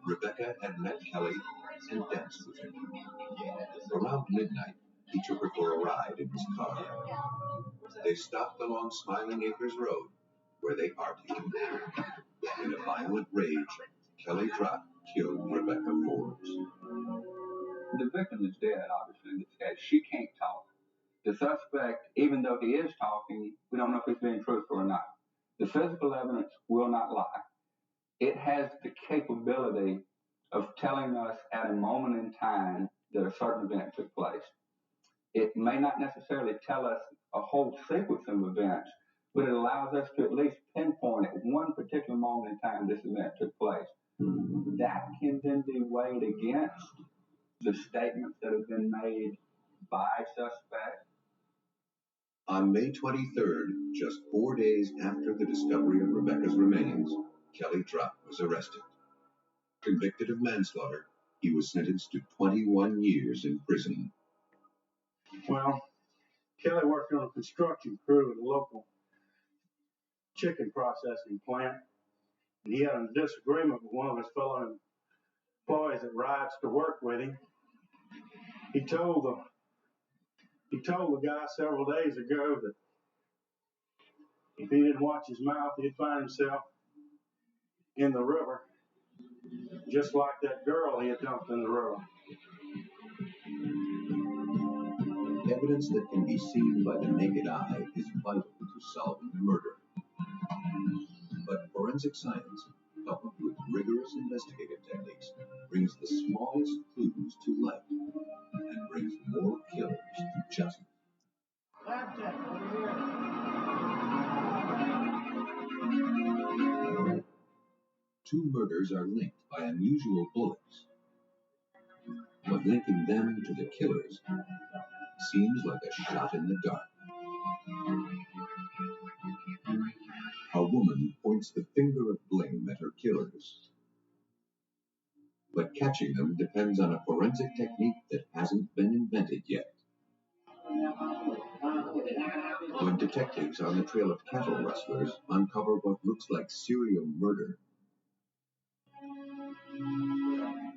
Rebecca had met Kelly and danced with him. Around midnight, he took her for a ride in his car. They stopped along Smiling Acres Road, where they argued. In a violent rage, Kelly Drott killed Rebecca Forbes. The victim is dead, obviously, in this case. She can't talk. The suspect, even though he is talking, we don't know if he's being truthful or not. The physical evidence will not lie. It has the capability of telling us at a moment in time that a certain event took place. It may not necessarily tell us a whole sequence of events, but it allows us to at least pinpoint at one particular moment in time this event took place. That can then be weighed against the statements that have been made by suspects. On May 23rd, just 4 days after the discovery of Rebecca's remains, Kelly Drott was arrested. Convicted of manslaughter, he was sentenced to 21 years in prison. Well, Kelly worked on a construction crew at a local chicken processing plant, and he had a disagreement with one of his fellow employees that rides to work with him. He told the guy several days ago that if he didn't watch his mouth, he'd find himself in the river, just like that girl he had dumped in the river. Evidence that can be seen by the naked eye is vital to solving a murder. But forensic science, coupled with rigorous investigative techniques, brings the smallest clues to light and brings more killers to justice. Lab tech, over here. Two murders are linked by unusual bullets. but linking them to the killers seems like a shot in the dark. A woman points the finger of blame at her killers, but catching them depends on a forensic technique that hasn't been invented yet. When detectives on the trail of cattle rustlers uncover what looks like serial murder,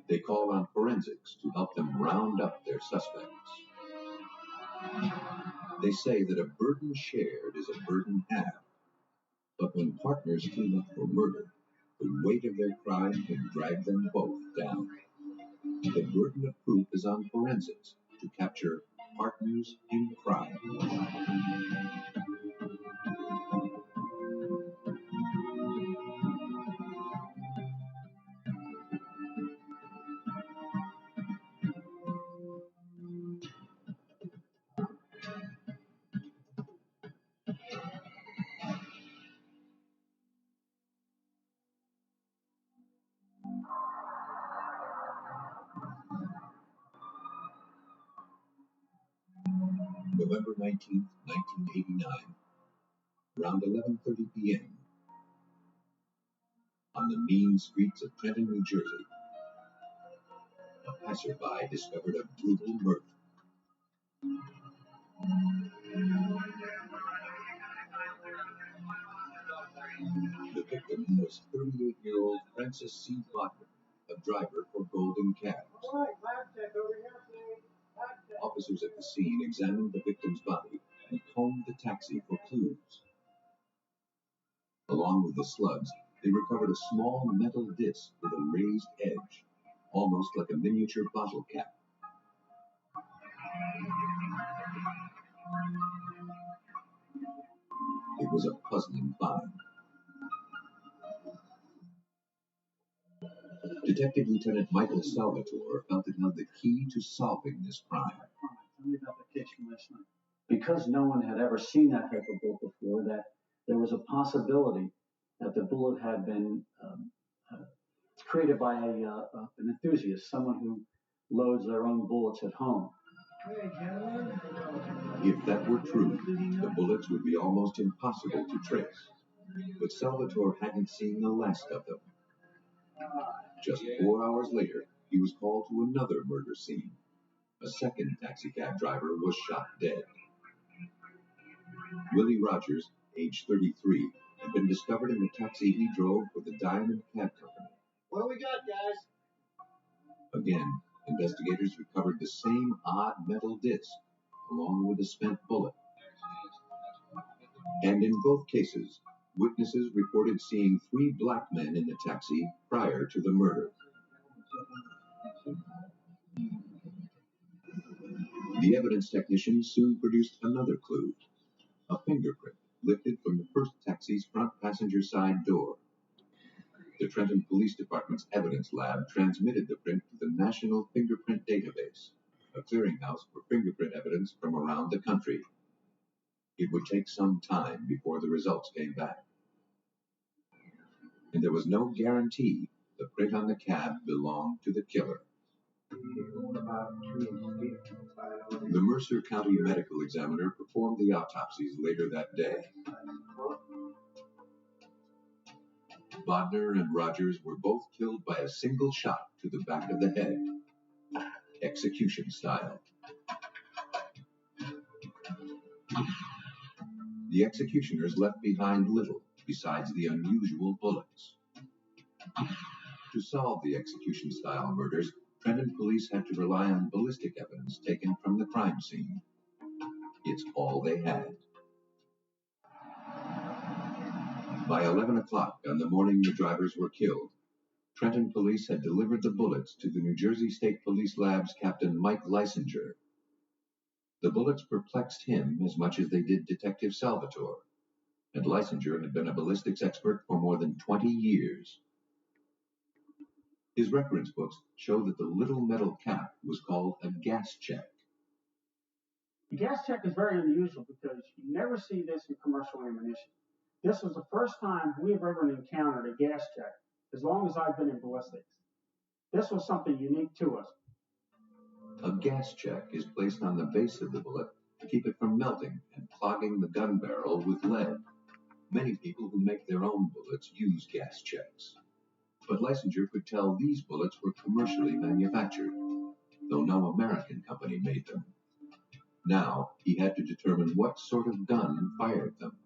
they call on forensics to help them round up their suspects. They say that a burden shared is a burden halved, but when partners team up for murder, the weight of their crime can drag them both down. The burden of proof is on forensics to capture partners in crime. November 19th, 1989, around 11:30 p.m., on the mean streets of Trenton, New Jersey, a passerby discovered a brutal murder. The victim was 38-year-old Francis C. Bodner, a driver for Golden Cabs. Officers at the scene examined the victim's body and combed the taxi for clues. Along with the slugs, they recovered a small metal disc with a raised edge, almost like a miniature bottle cap. It was a puzzling find. Detective Lieutenant Michael Salvatore felt it held the key to solving this crime. Tell me about the case from last night. Because no one had ever seen that type of bullet before, that there was a possibility that the bullet had been created by an enthusiast, someone who loads their own bullets at home. If that were true, the bullets would be almost impossible to trace. But Salvatore hadn't seen the last of them. Just 4 hours later, he was called to another murder scene. A second taxicab driver was shot dead. Willie Rogers, age 33, had been discovered in the taxi he drove for the Diamond Cab Company. What do we got, guys? Again, investigators recovered the same odd metal disc, along with a spent bullet. And in both cases, witnesses reported seeing 3 black men in the taxi prior to the murder. The evidence technician soon produced another clue, a fingerprint lifted from the first taxi's front passenger side door. The Trenton Police Department's evidence lab transmitted the print to the National Fingerprint Database, a clearinghouse for fingerprint evidence from around the country. It would take some time before the results came back. And there was no guarantee the print on the cab belonged to the killer. The Mercer County medical examiner performed the autopsies later that day. Bodner and Rogers were both killed by a single shot to the back of the head, execution style. The executioners left behind little besides the unusual bullets. To solve the execution-style murders, Trenton police had to rely on ballistic evidence taken from the crime scene. It's all they had. By 11 o'clock on the morning the drivers were killed, Trenton police had delivered the bullets to the New Jersey State Police Lab's Captain Mike Lysinger. The bullets perplexed him as much as they did Detective Salvatore, and Lysinger had been a ballistics expert for more than 20 years. His reference books show that the little metal cap was called a gas check. The gas check is very unusual because you never see this in commercial ammunition. This was the first time we have ever encountered a gas check, as long as I've been in ballistics. This was something unique to us. A gas check is placed on the base of the bullet to keep it from melting and clogging the gun barrel with lead. Many people who make their own bullets use gas checks. But Lysinger could tell these bullets were commercially manufactured, though no American company made them. Now he had to determine what sort of gun fired them.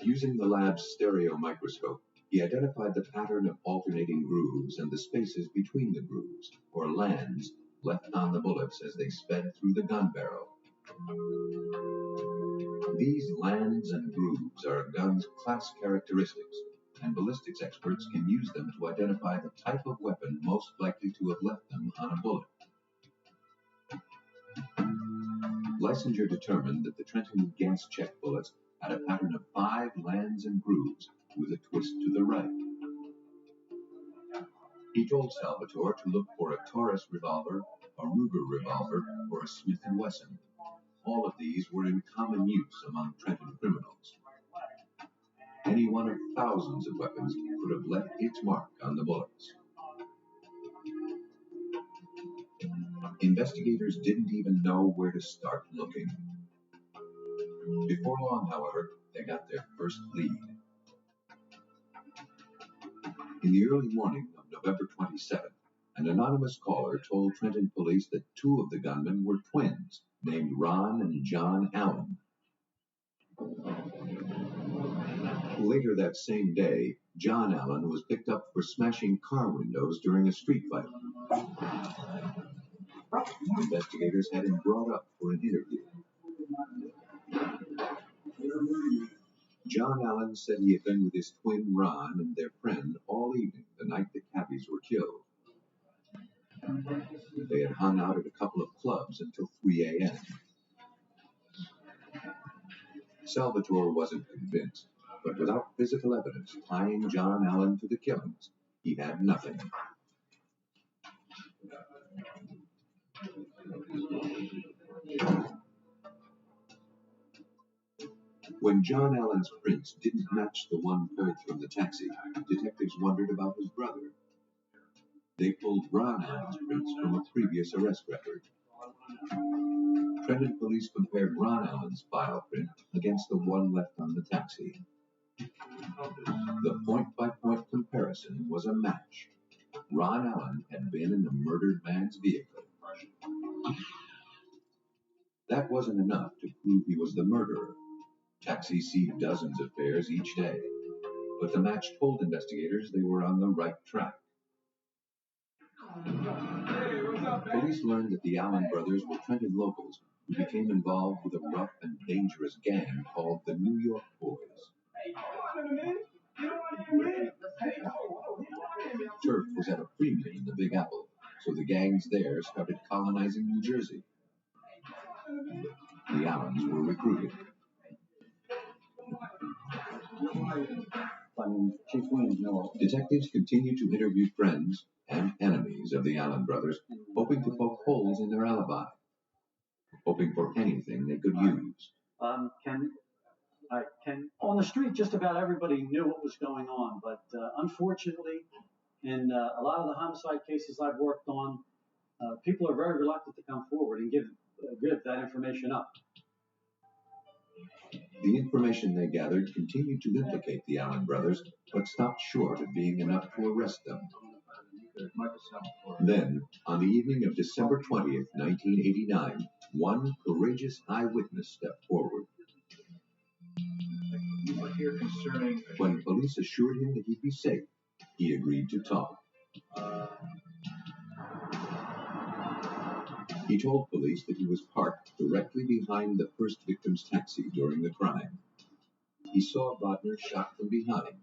Using the lab's stereo microscope, he identified the pattern of alternating grooves and the spaces between the grooves, or lands, left on the bullets as they sped through the gun barrel. These lands and grooves are a gun's class characteristics, and ballistics experts can use them to identify the type of weapon most likely to have left them on a bullet. Lysinger determined that the Trenton gas check bullets had a pattern of 5 lands and grooves with a twist to the right. He told Salvatore to look for a Taurus revolver, a Ruger revolver, or a Smith & Wesson. All of these were in common use among Trenton criminals. Any one of thousands of weapons could have left its mark on the bullets. Investigators didn't even know where to start looking. Before long, however, they got their first lead. In the early morning of November 27th, an anonymous caller told Trenton police that 2 of the gunmen were twins, named Ron and John Allen. Later that same day, John Allen was picked up for smashing car windows during a street fight. Investigators had him brought up for an interview. John Allen said he had been with his twin Ron and their friend all evening the night the cabbies were killed. They had hung out at a couple of clubs until 3 a.m. Salvatore wasn't convinced, but without physical evidence tying John Allen to the killings, he had nothing. When John Allen's prints didn't match the one pulled from the taxi, detectives wondered about his brother. They pulled Ron Allen's prints from a previous arrest record. Trenton police compared Ron Allen's file print against the one left on the taxi. The point-by-point comparison was a match. Ron Allen had been in the murdered man's vehicle. That wasn't enough to prove he was the murderer. Taxis see dozens of fares each day, but the match told investigators they were on the right track. Police learned that the Allen brothers were Trenton locals who became involved with a rough and dangerous gang called the New York Boys. Turf was at a premium in the Big Apple, so the gangs there started colonizing New Jersey. The Allens were recruited. Detectives continued to interview friends and enemies of the Allen brothers, hoping to poke holes in their alibi, hoping for anything they could use. On the street, just about everybody knew what was going on, but unfortunately, in a lot of the homicide cases I've worked on, people are very reluctant to come forward and give that information up. The information they gathered continued to implicate the Allen brothers, but stopped short of being enough to arrest them. Then, on the evening of December 20th, 1989, one courageous eyewitness stepped forward. When police assured him that he'd be safe, he agreed to talk. He told police that he was parked directly behind the first victim's taxi during the crime. He saw Bodner shot from behind,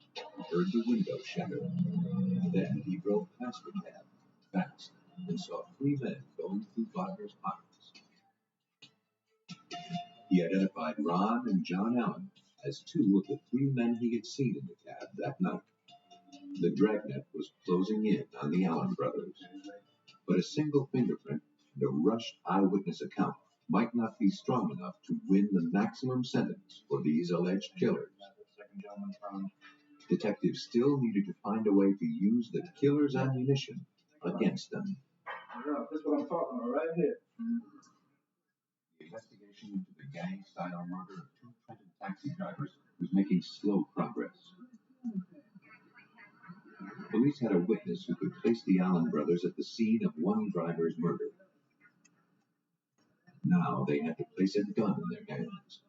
heard the window shatter. Then he drove past the cab, fast, and saw 3 men going through Bodner's pockets. He identified Ron and John Allen as 2 of the 3 men he had seen in the cab that night. The dragnet was closing in on the Allen brothers. But a single fingerprint and a rushed eyewitness account might not be strong enough to win the maximum sentence for these alleged killers. Detectives still needed to find a way to use the killer's ammunition against them. That's what I'm talking about right here. The investigation into the gang-style murder of two Trenton taxi drivers was making slow progress. Police had a witness who could place the Allen brothers at the scene of one driver's murder. Now they had to place a gun in their hands.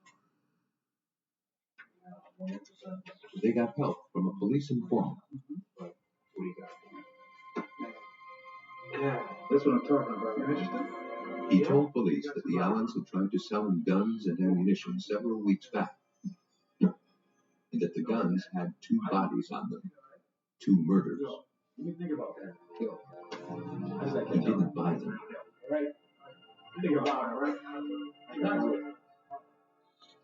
They got help from a police informant. What do you got? Yeah, that's what I'm talking about. You're interested? He told police that the Allens had tried to sell him guns and ammunition several weeks back, and that the guns had two bodies on them, two murders. Let me think about that. He didn't buy them. Right? Think about it, right? Exactly.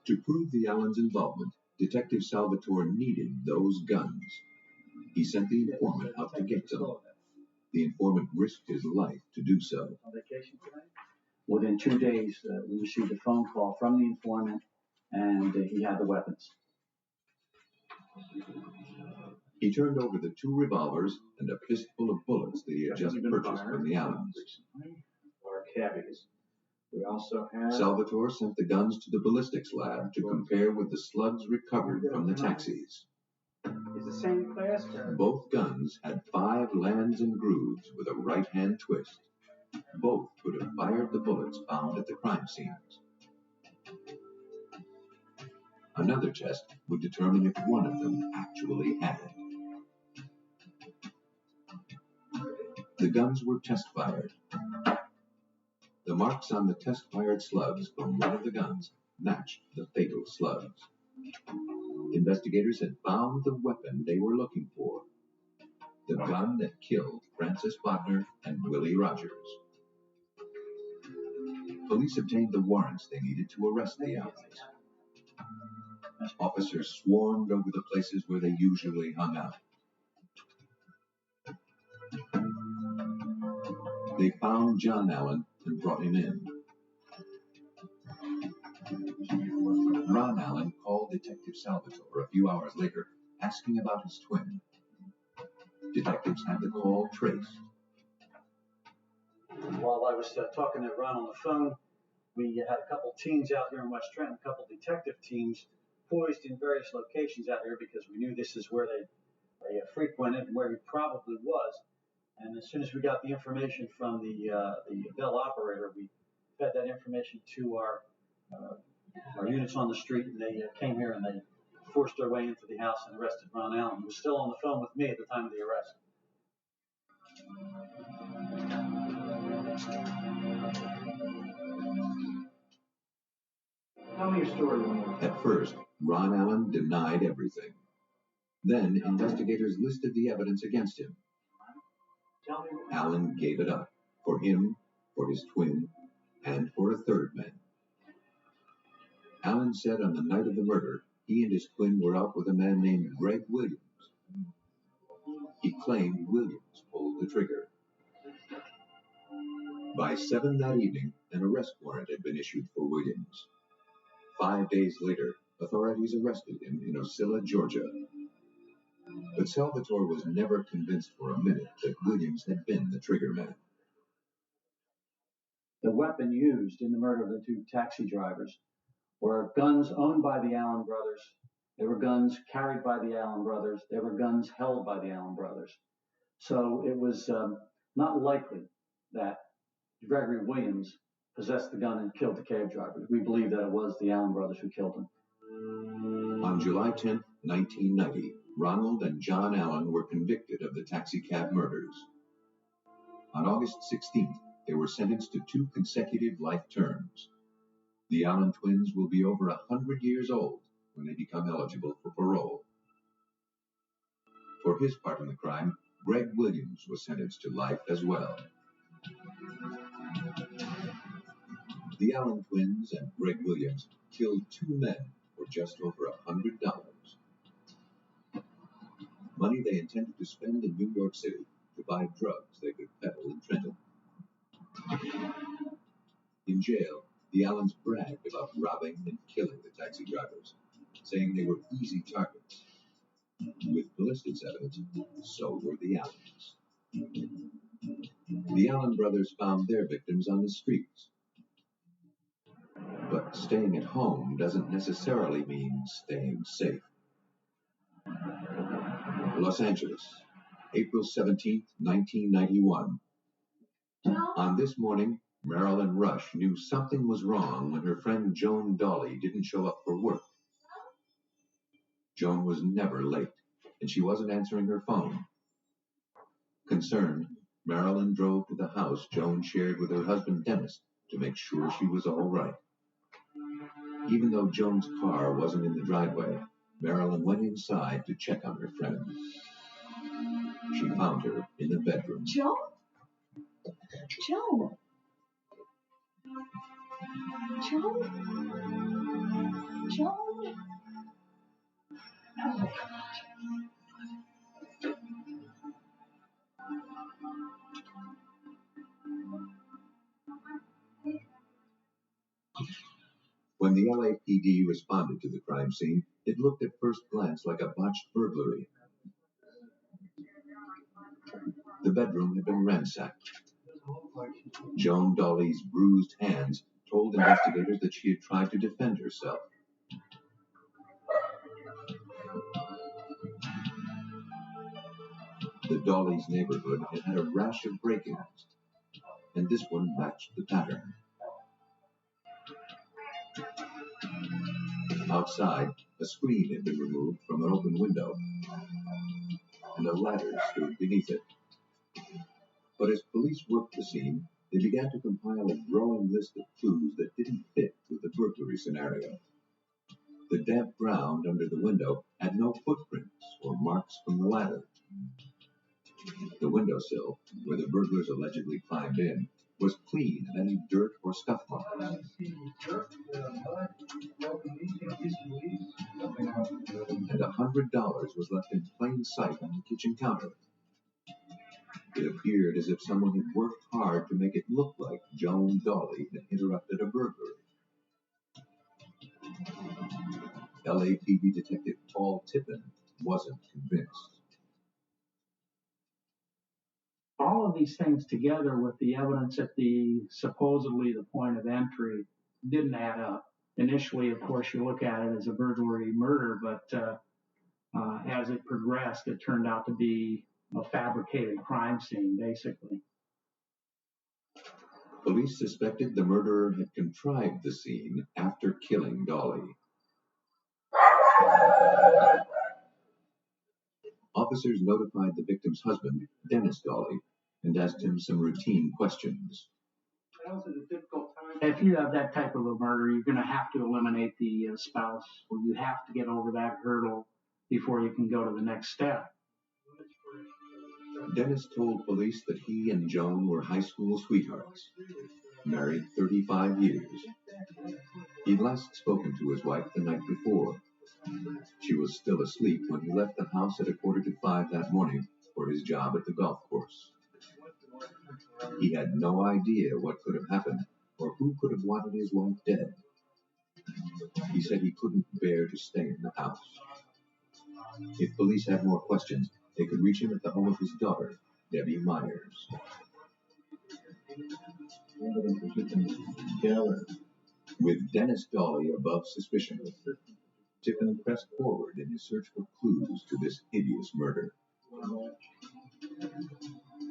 To prove the Allens' involvement, Detective Salvatore needed those guns. He sent the informant out to get them. The informant risked his life to do so. On vacation tonight? Within 2 days, we received a phone call from the informant, and he had the weapons. He turned over the two revolvers and a fistful of bullets that he had just purchased from the Allens. Or cabbies. We also have... Salvatore sent the guns to the ballistics lab to compare with the slugs recovered from the taxis. It's the same class. Both guns had 5 lands and grooves with a right-hand twist. Both could have fired the bullets found at the crime scenes. Another test would determine if one of them actually had it. The guns were test-fired. The marks on the test-fired slugs from one of the guns matched the fatal slugs. Investigators had found the weapon they were looking for. The gun that killed Francis Bodner and Willie Rogers. Police obtained the warrants they needed to arrest the Allens. Officers swarmed over the places where they usually hung out. They found John Allen and brought him in. Ron Allen called Detective Salvatore a few hours later, asking about his twin. Detectives had the call traced. While I was talking to Ron on the phone, we had a couple teams out here in West Trenton, a couple detective teams poised in various locations out here because we knew this is where they frequented and where he probably was. And as soon as we got the information from the Bell operator, we fed that information to our units on the street, and they came here and they forced their way into the house and arrested Ron Allen, who was still on the phone with me at the time of the arrest. Tell me your story. At first, Ron Allen denied everything. Then, investigators listed the evidence against him. Allen gave it up. For him, for his twin, and for a third man. Allen said on the night of the murder, he and his twin were out with a man named Greg Williams. He claimed Williams pulled the trigger. By 7 that evening, an arrest warrant had been issued for Williams. 5 days later, authorities arrested him in Ocilla, Georgia. But Salvatore was never convinced for a minute that Williams had been the trigger man. The weapon used in the murder of the two taxi drivers were guns owned by the Allen brothers. They were guns carried by the Allen brothers. They were guns held by the Allen brothers. So it was not likely that Gregory Williams possessed the gun and killed the cab drivers. We believe that it was the Allen brothers who killed them. On July 10, 1990, Ronald and John Allen were convicted of the taxicab murders. On August 16th, they were sentenced to 2 consecutive life terms. The Allen twins will be over 100 years old when they become eligible for parole. For his part in the crime, Greg Williams was sentenced to life as well. The Allen twins and Greg Williams killed 2 men for just over $100. Money they intended to spend in New York City to buy drugs they could peddle in Trenton. In jail, the Allens bragged about robbing and killing the taxi drivers, saying they were easy targets. With ballistics evidence, so were the Allens. The Allen brothers found their victims on the streets. But staying at home doesn't necessarily mean staying safe. Los Angeles, April 17, 1991. On this morning, Marilyn Rush knew something was wrong when her friend Joan Dawley didn't show up for work. Joan was never late, and she wasn't answering her phone. Concerned, Marilyn drove to the house Joan shared with her husband Dennis to make sure she was all right. Even though Joan's car wasn't in the driveway, Marilyn went inside to check on her friend. She found her in the bedroom. Joan? Joan? Joan? Joan? Oh, When the LAPD responded to the crime scene, it looked at first glance like a botched burglary. The bedroom had been ransacked. Joan Dawley's bruised hands told investigators that she had tried to defend herself. The Dawley's neighborhood had had a rash of break-ins, and this one matched the pattern. Outside, a screen had been removed from an open window, and a ladder stood beneath it. But as police worked the scene, they began to compile a growing list of clues that didn't fit with the burglary scenario. The damp ground under the window had no footprints or marks from the ladder. The windowsill, where the burglars allegedly climbed in, was clean of any dirt or scuff marks. And $100 was left in plain sight on the kitchen counter. It appeared as if someone had worked hard to make it look like Joan Dawley had interrupted a burglary. LAPD Detective Paul Tippin wasn't convinced. All of these things together with the evidence at supposedly the point of entry didn't add up. Initially, of course, you look at it as a burglary murder, but as it progressed, it turned out to be a fabricated crime scene, basically. Police suspected the murderer had contrived the scene after killing Dawley. Officers notified the victim's husband, Dennis Dawley, and asked him some routine questions. If you have that type of a murder, you're going to have to eliminate the spouse, or you have to get over that hurdle before you can go to the next step. Dennis told police that he and Joan were high school sweethearts, married 35 years. He'd last spoken to his wife the night before. She was still asleep when he left the house at 4:45 that morning for his job at the golf course. He had no idea what could have happened or who could have wanted his wife dead. He said he couldn't bear to stay in the house. If police had more questions, they could reach him at the home of his daughter, Debbie Myers. With Dennis Dawley above suspicion, Tippin pressed forward in his search for clues to this hideous murder.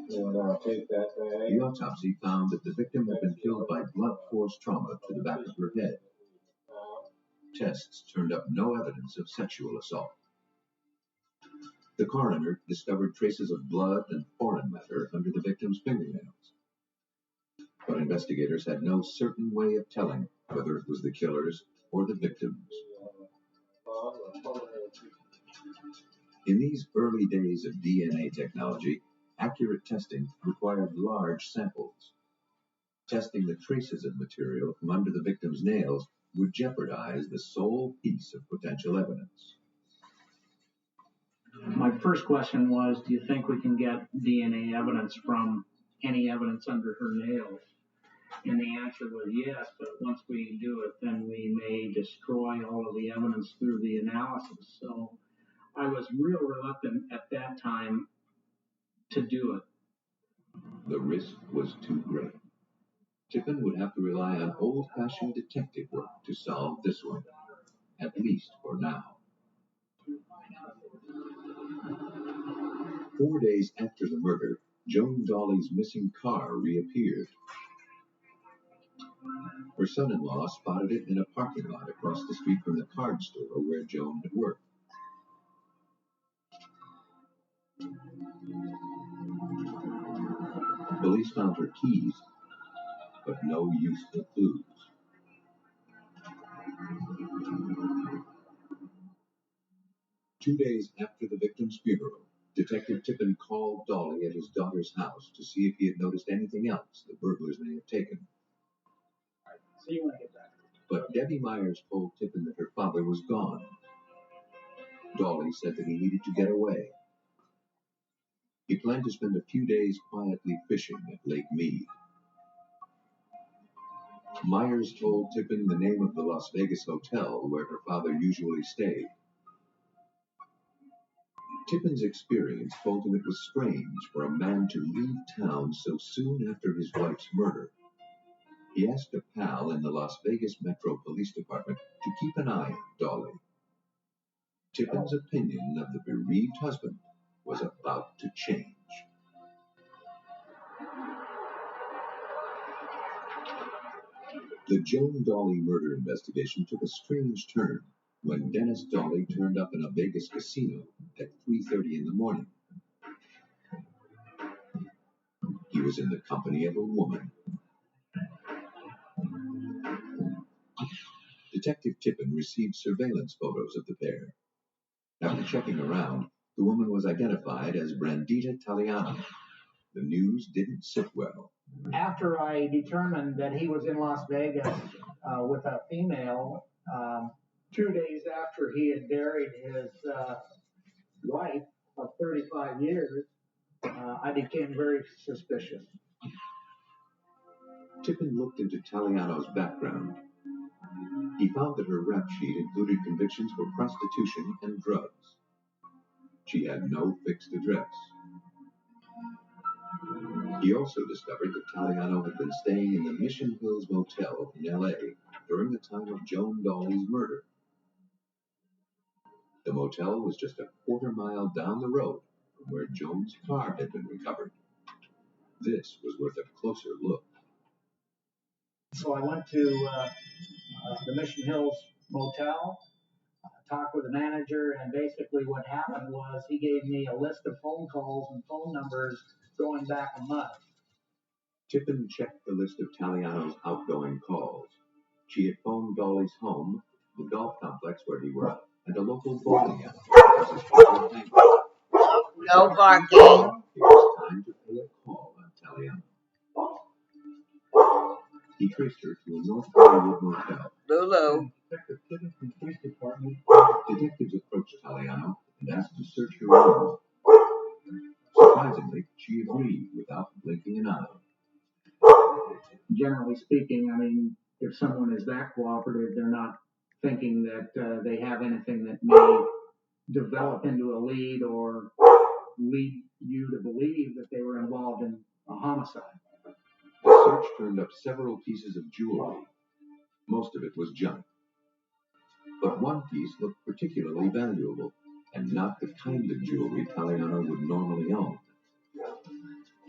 The autopsy found that the victim had been killed by blunt force trauma to the back of her head. Tests turned up no evidence of sexual assault. The coroner discovered traces of blood and foreign matter under the victim's fingernails. But investigators had no certain way of telling whether it was the killers or the victims. In these early days of DNA technology, accurate testing required large samples. Testing the traces of material from under the victim's nails would jeopardize the sole piece of potential evidence. My first question was, do you think we can get DNA evidence from any evidence under her nails? And the answer was yes, but once we do it, then we may destroy all of the evidence through the analysis. So I was real reluctant at that time to do it. The risk was too great. Tippin would have to rely on old-fashioned detective work to solve this one, at least for now. 4 days after the murder, Joan Dolly's missing car reappeared. Her son-in-law spotted it in a parking lot across the street from the card store where Joan had worked. Police found her keys, but no useful clues. 2 days after the victim's funeral, Detective Tippin called Dolly at his daughter's house to see if he had noticed anything else the burglars may have taken. See you when I get back. But Debbie Myers told Tippin that her father was gone. Dolly said that he needed to get away. He planned to spend a few days quietly fishing at Lake Mead. Myers told Tippin the name of the Las Vegas hotel where her father usually stayed. Tippin's experience told him it was strange for a man to leave town so soon after his wife's murder. He asked a pal in the Las Vegas Metro Police Department to keep an eye on Dolly. Tippin's opinion of the bereaved husband was about to change. The Joan Dolly murder investigation took a strange turn when Dennis Dolly turned up in a Vegas casino at 3:30 in the morning. He was in the company of a woman. Detective Tippin received surveillance photos of the pair. After checking around, the woman was identified as Brandita Taliano. The news didn't sit well. After I determined that he was in Las Vegas with a female, 2 days after he had buried his wife of 35 years, I became very suspicious. Tippin looked into Taliano's background. He found that her rap sheet included convictions for prostitution and drugs. She had no fixed address. He also discovered that Taliano had been staying in the Mission Hills Motel in L.A. during the time of Joan Dolly's murder. The motel was just a quarter-mile down the road from where Joan's car had been recovered. This was worth a closer look. So I went to the Mission Hills Motel, talked with the manager, and basically what happened was he gave me a list of phone calls and phone numbers going back a month. Tippin checked the list of Taliano's outgoing calls. She had phoned Dolly's home, the golf complex where he worked, and a local bowling alley. No barking. It was time to pay a call on Taliano. He traced her to a North Hollywood motel. Lulu. Detective Tippin from the police department. Detectives approached Taliano and asked to search her room. Surprisingly, she agreed without blinking an eye. Generally speaking, I mean, if someone is that cooperative, they're not thinking that they have anything that may develop into a lead or lead you to believe that they were involved in a homicide. The search turned up several pieces of jewelry. Most of it was junk. But one piece looked particularly valuable, and not the kind of jewelry Taliano would normally own.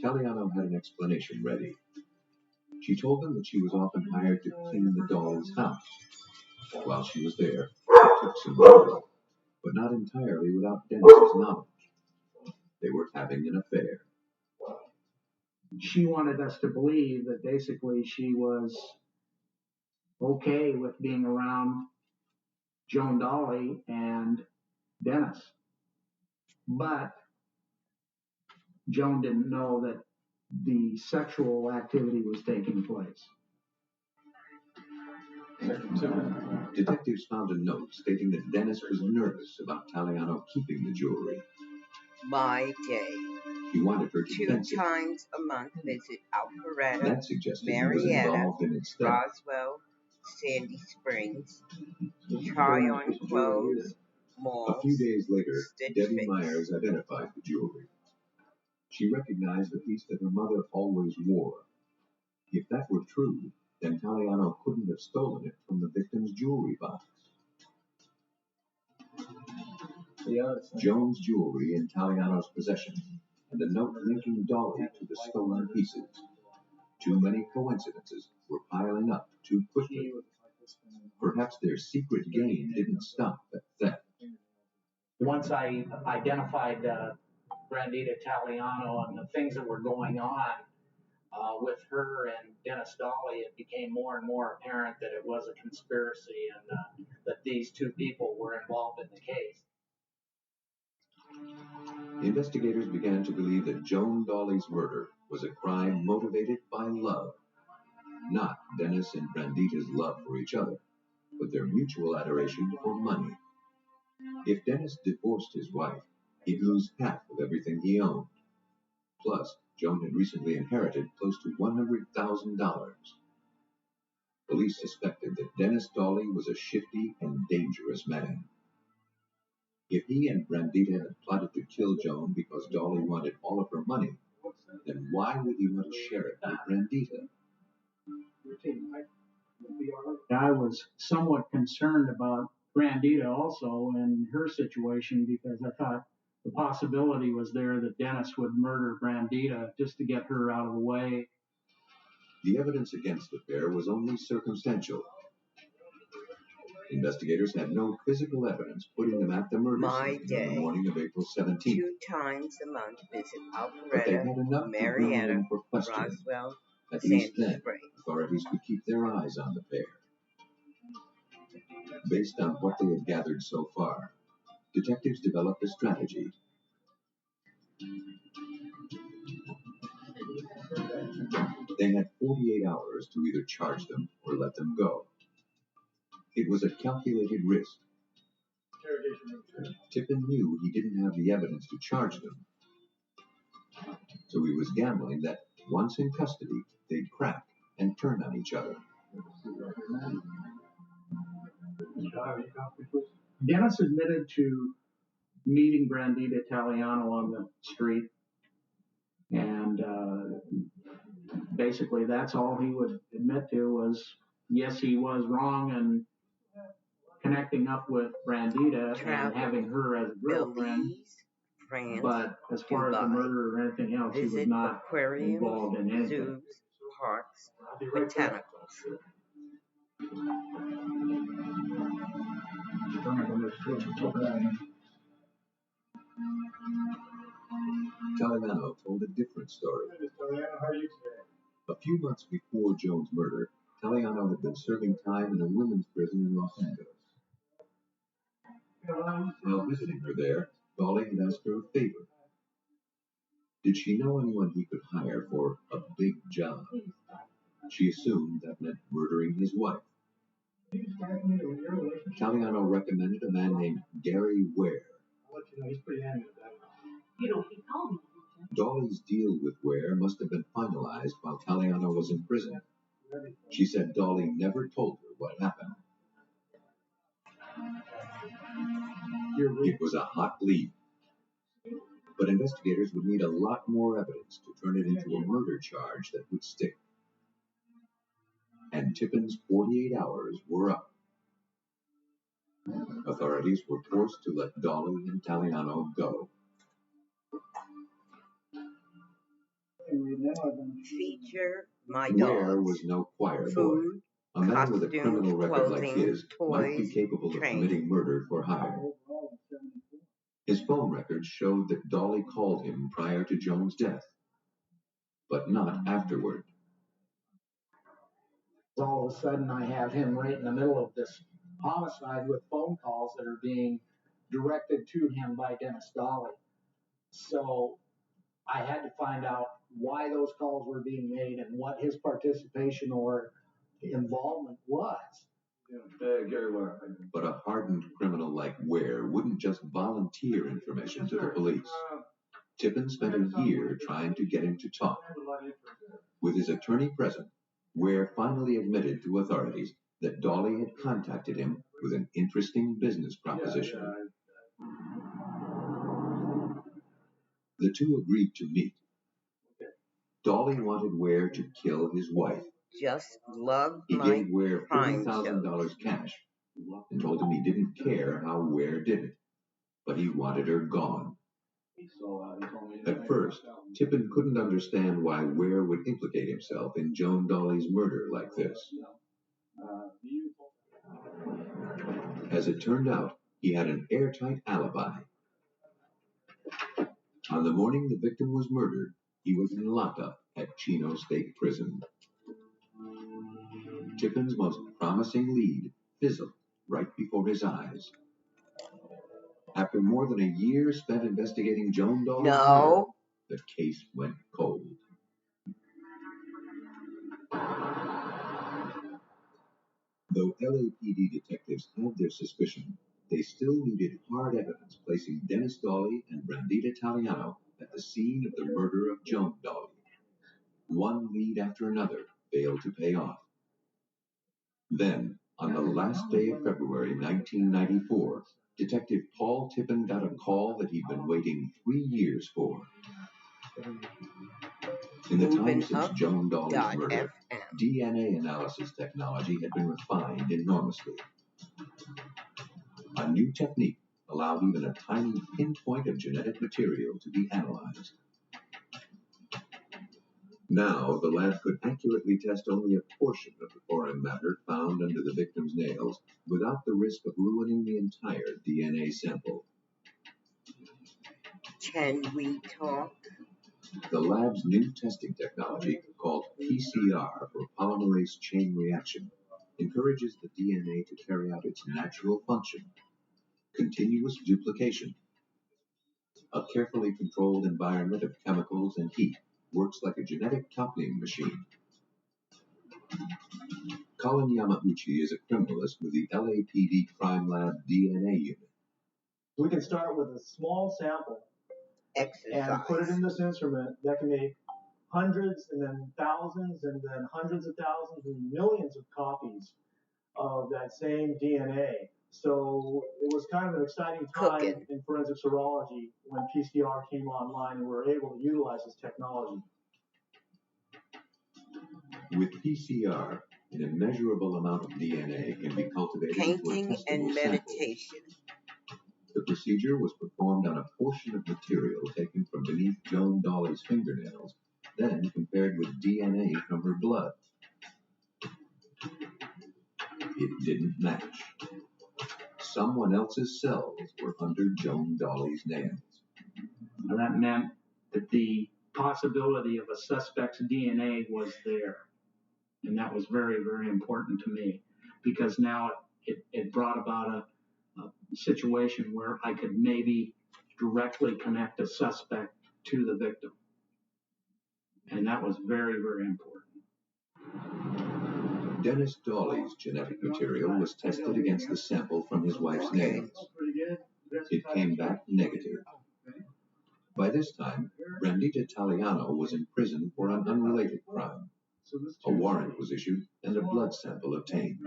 Taliano had an explanation ready. She told them that she was often hired to clean the Dolly's house. While she was there, she took some jewelry, but not entirely without Dennis's knowledge. They were having an affair. She wanted us to believe that basically she was okay with being around Joan Dolly and Dennis. But Joan didn't know that the sexual activity was taking place. Detectives found a note stating that Dennis was nervous about Taliano keeping the jewelry. My day. He wanted her to 2 fence it. times a month visit Alpharetta, That suggested he was Marietta, involved in its theft. Roswell, Sandy Springs, try on clothes, A malls, few days later, Stitch Debbie Fix. Myers identified the jewelry. She recognized the piece that her mother always wore. If that were true, then Taliano couldn't have stolen it from the victim's jewelry box. Joan's jewelry in Taliano's possession, and a note linking Dolly to the stolen pieces. Too many coincidences were piling up too quickly. Perhaps their secret game didn't stop at theft. Once I identified Brandita Taliano and the things that were going on with her and Dennis Dolly, it became more and more apparent that it was a conspiracy and that these two people were involved in the case. Investigators began to believe that Joan Dolly's murder was a crime motivated by love. Not Dennis and Brandita's love for each other, but their mutual adoration for money. If Dennis divorced his wife, he'd lose half of everything he owned. Plus, Joan had recently inherited close to $100,000. Police suspected that Dennis Dolly was a shifty and dangerous man. If he and Brandita had plotted to kill Joan because Dolly wanted all of her money, then why would he want to share it with Brandita? I was somewhat concerned about Brandita also and her situation because I thought the possibility was there that Dennis would murder Brandita just to get her out of the way. The evidence against the pair was only circumstantial. Investigators had no physical evidence putting them at the murder scene on the morning of April 17th. 2 times a month, visit But they had Alpharetta, enough to bring Marietta, them in for questioning. Roswell, At Sandy least then, Springs. authorities could keep their eyes on the pair. Based on what they had gathered so far, detectives developed a strategy. They had 48 hours to either charge them or let them go. It was a calculated risk. Tippin knew he didn't have the evidence to charge them, so he was gambling that once in custody, they'd crack and turn on each other. Dennis admitted to meeting Brandita Taliano on the street, and basically that's all he would admit to was, yes, he was wrong and connecting up with Brandita and having her as a girlfriend. France, But as far as the murder or anything else, he was not involved in anything. Zoos, parks, botanicals. Taliano told a different story. A few months before Joan's murder, Taliano had been serving time in a women's prison in Los Angeles. While visiting her there, Dolly had asked her a favor. Did she know anyone he could hire for a big job? She assumed that meant murdering his wife. Taliano recommended a man named Gary Ware. Dolly's deal with Ware must have been finalized while Taliano was in prison. She said Dolly never told her what happened. It was a hot lead, but investigators would need a lot more evidence to turn it into a murder charge that would stick. And Tippin's 48 hours were up. Authorities were forced to let Dolly and Taliano go. Feature my Ware dogs. was no choir boy. Food, A man with a costumes, criminal record like clothing, his might be toys, capable of training. committing murder for hire. His phone records showed that Dolly called him prior to Joan's death, but not afterward. All of a sudden, I have him right in the middle of this homicide with phone calls that are being directed to him by Dennis Dolly. So I had to find out why those calls were being made and what his participation or involvement was. Gary Ware. But a hardened criminal like Ware wouldn't just volunteer information to the police. Tippin spent a year trying to get him to talk. With his attorney present, Ware finally admitted to authorities that Dolly had contacted him with an interesting business proposition. The two agreed to meet Dolly wanted Ware to kill his wife. Just love He my gave Ware crime shows. $40,000 cash and told him he didn't care how Ware did it, but he wanted her gone. At first, Tippin couldn't understand why Ware would implicate himself in Joan Dolly's murder like this. As it turned out, he had an airtight alibi. On the morning the victim was murdered, he was in lockup at Chino State Prison. Tippin's most promising lead fizzled right before his eyes. After more than a year spent investigating Joan Dolly's murder, the case went cold. Though LAPD detectives had their suspicion, they still needed hard evidence placing Dennis Dolly and Brandita Taliano at the scene of the murder of Joan Dolly. One lead after another failed to pay off. Then, on the last day of February 1994, Detective Paul Tippin got a call that he'd been waiting 3 years for. In the time since Joan Dolly's murder, DNA analysis technology had been refined enormously. A new technique allowed even a tiny pinpoint of genetic material to be analyzed. Now, the lab could accurately test only a portion of the foreign matter found under the victim's nails without the risk of ruining the entire DNA sample. Can we talk? The lab's new testing technology, called PCR for polymerase chain reaction, encourages the DNA to carry out its natural function, continuous duplication. A carefully controlled environment of chemicals and heat works like a genetic copying machine. Colin Yamauchi is a criminalist with the LAPD Crime Lab DNA unit. We can start with a small sample and put it in this instrument that can make hundreds and then thousands and then hundreds of thousands and millions of copies of that same DNA. So it was kind of an exciting time in forensic serology when PCR came online and we were able to utilize this technology. With PCR, an immeasurable amount of DNA can be cultivated into a testable and meditation. Sample. The procedure was performed on a portion of material taken from beneath Joan Dolly's fingernails, then compared with DNA from her blood. It didn't match. Someone else's cells were under Joan Dolly's nails. And that meant that the possibility of a suspect's DNA was there. And that was very, very important to me because now it brought about a situation where I could maybe directly connect a suspect to the victim. And that was very, very important. Dennis Dolly's genetic material was tested against the sample from his wife's nails. It came back negative. By this time, Brandita Taliano was in prison for an unrelated crime. A warrant was issued and a blood sample obtained.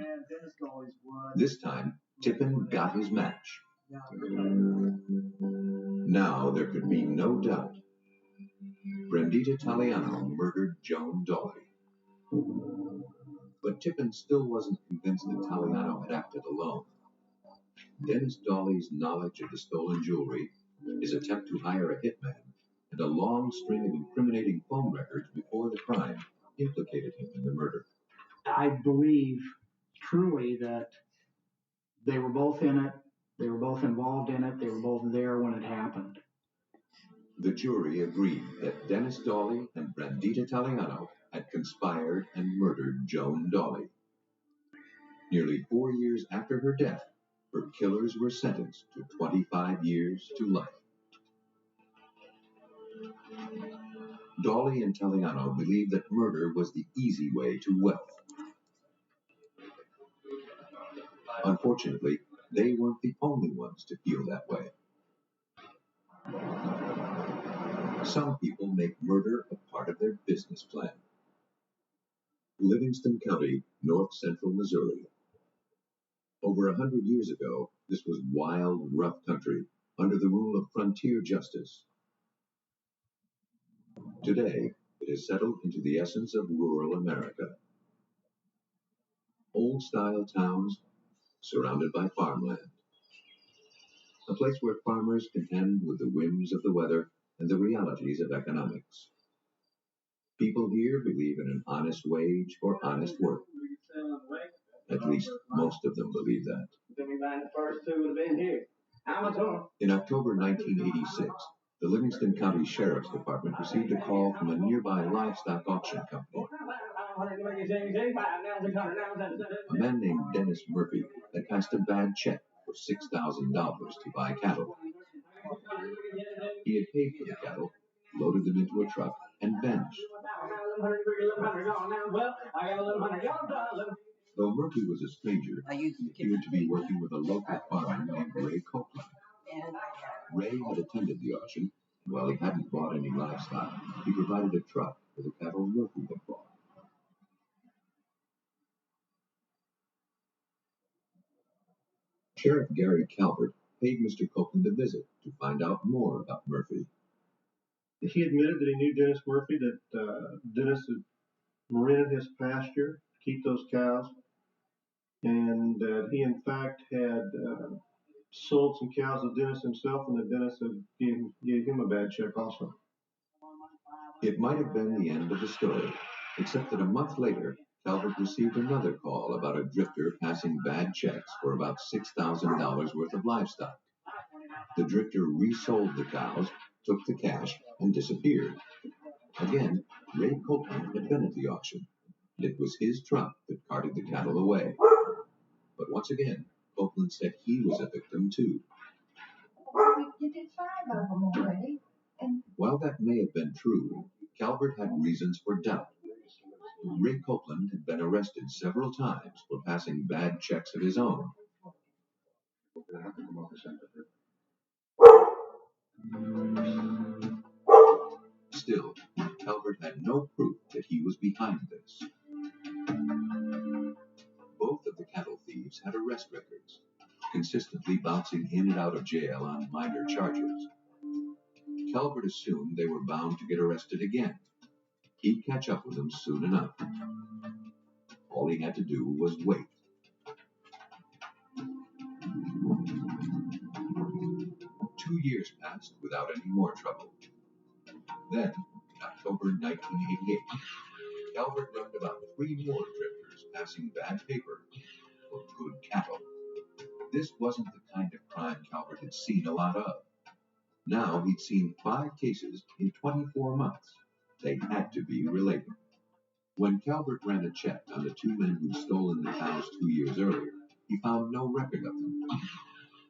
This time, Tippin got his match. Now there could be no doubt. Brandita Taliano murdered Joan Dolly. But Tippin still wasn't convinced that Taliano had acted alone. Dennis Dolly's knowledge of the stolen jewelry, his attempt to hire a hitman, and a long string of incriminating phone records before the crime implicated him in the murder. I believe truly that they were both in it, they were both involved in it, they were both there when it happened. The jury agreed that Dennis Dolly and Brandita Taliano had conspired and murdered Joan Dolly. Nearly 4 years after her death, her killers were sentenced to 25 years to life. Dolly and Taliano believed that murder was the easy way to wealth. Unfortunately, they weren't the only ones to feel that way. Some people make murder a part of their business plan. Livingston County, north central Missouri. Over 100 years ago, this was wild, rough country under the rule of frontier justice. Today, it it has settled into the essence of rural America. Old-style towns surrounded by farmland. A place where farmers contend with the whims of the weather and the realities of economics. People here believe in an honest wage for honest work. At least most of them believe that. In October 1986, the Livingston County Sheriff's Department received a call from a nearby livestock auction company. A man named Dennis Murphy had passed a bad check for $6,000 to buy cattle. He had paid for the cattle, loaded them into a truck, and vanished. Though Murphy was a stranger, he appeared to be working with a local farmer named Ray Copeland. Ray had attended the auction, and while he hadn't bought any livestock, he provided a truck for the cattle Murphy had bought. Sheriff Gary Calvert paid Mr. Copeland a visit to find out more about Murphy. He admitted that he knew Dennis Murphy, that Dennis had rented his pasture to keep those cows, and that he in fact had sold some cows to Dennis himself, and that Dennis had gave him a bad check also. It might have been the end of the story, except that a month later, Calvert received another call about a drifter passing bad checks for about $6,000 worth of livestock. The drifter resold the cows, took the cash, and disappeared. Again, Ray Copeland had been at the auction. It was his truck that carted the cattle away. But once again, Copeland said he was a victim too. You did 5 of them already. While that may have been true, Calvert had reasons for doubt. Ray Copeland had been arrested several times for passing bad checks of his own. Still, Calvert had no proof that he was behind this. Both of the cattle thieves had arrest records, consistently bouncing in and out of jail on minor charges. Calvert assumed they were bound to get arrested again. He'd catch up with them soon enough. All he had to do was wait. 2 years passed without any more trouble. Then, in October 1988, Calvert learned about 3 more drifters passing bad paper for good cattle. This wasn't the kind of crime Calvert had seen a lot of. Now he'd seen 5 cases in 24 months. They had to be related. When Calvert ran a check on the 2 men who'd stolen the cows 2 years earlier, he found no record of them.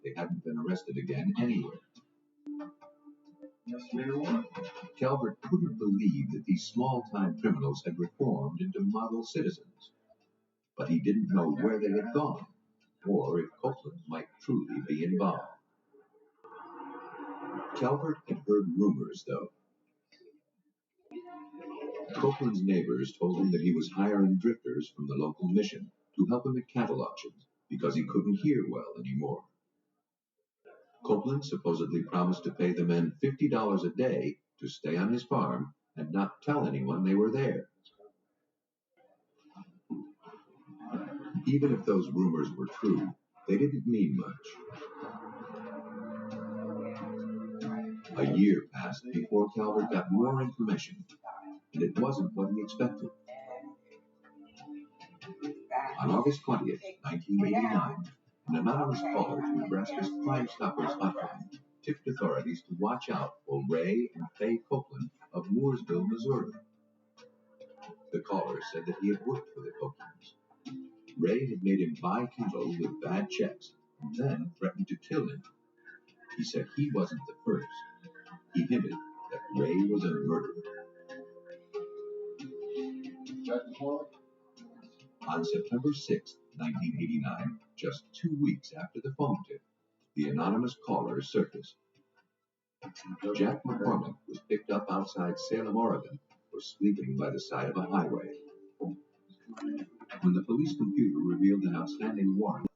They hadn't been arrested again anywhere. Calvert couldn't believe that these small-time criminals had reformed into model citizens. But he didn't know where they had gone, or if Copeland might truly be involved. Calvert had heard rumors, though. Copeland's neighbors told him that he was hiring drifters from the local mission to help him at cattle auctions because he couldn't hear well anymore. Copeland supposedly promised to pay the men $50 a day to stay on his farm and not tell anyone they were there. Even if those rumors were true, they didn't mean much. A year passed before Calvert got more information, and it wasn't what he expected. On August 20th, 1989, an anonymous caller to Nebraska's Crime Stoppers hotline tipped authorities to watch out for Ray and Faye Copeland of Mooresville, Missouri. The caller said that he had worked for the Copelands. Ray had made him buy cattle with bad checks and then threatened to kill him. He said he wasn't the first. He hinted that Ray was a murderer. On September 6, 1989, just 2 weeks after the phone tip, the anonymous caller surfaced. Jack McCormick was picked up outside Salem, Oregon, for sleeping by the side of a highway. When the police computer revealed an outstanding warrant,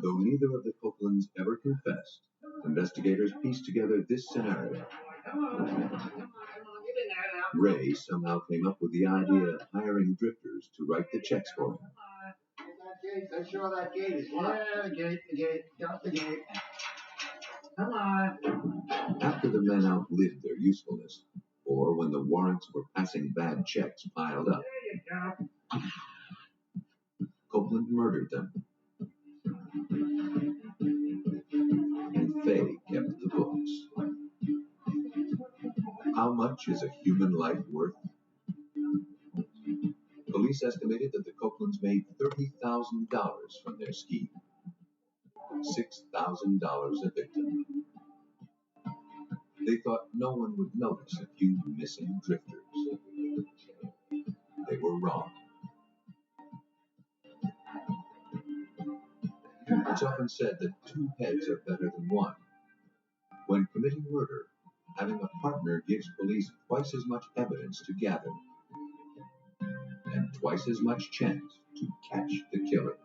though neither of the Copelands ever confessed, investigators pieced together this scenario. Ray somehow came up with the idea of hiring drifters to write the checks for him. I'm sure that gate is locked. Yeah, the gate, got the gate. Come on. After the men outlived their usefulness, or when the warrants for passing bad checks piled up, There you go. Copeland murdered them, and Fay kept the books. How much is a human life worth? Police estimated that the Copelands made $30,000 from their scheme. $6,000 a victim. They thought no one would notice a few missing drifters. They were wrong. It's often said that two heads are better than one. When committing murder, having a partner gives police twice as much evidence to gather and twice as much chance to catch the killers.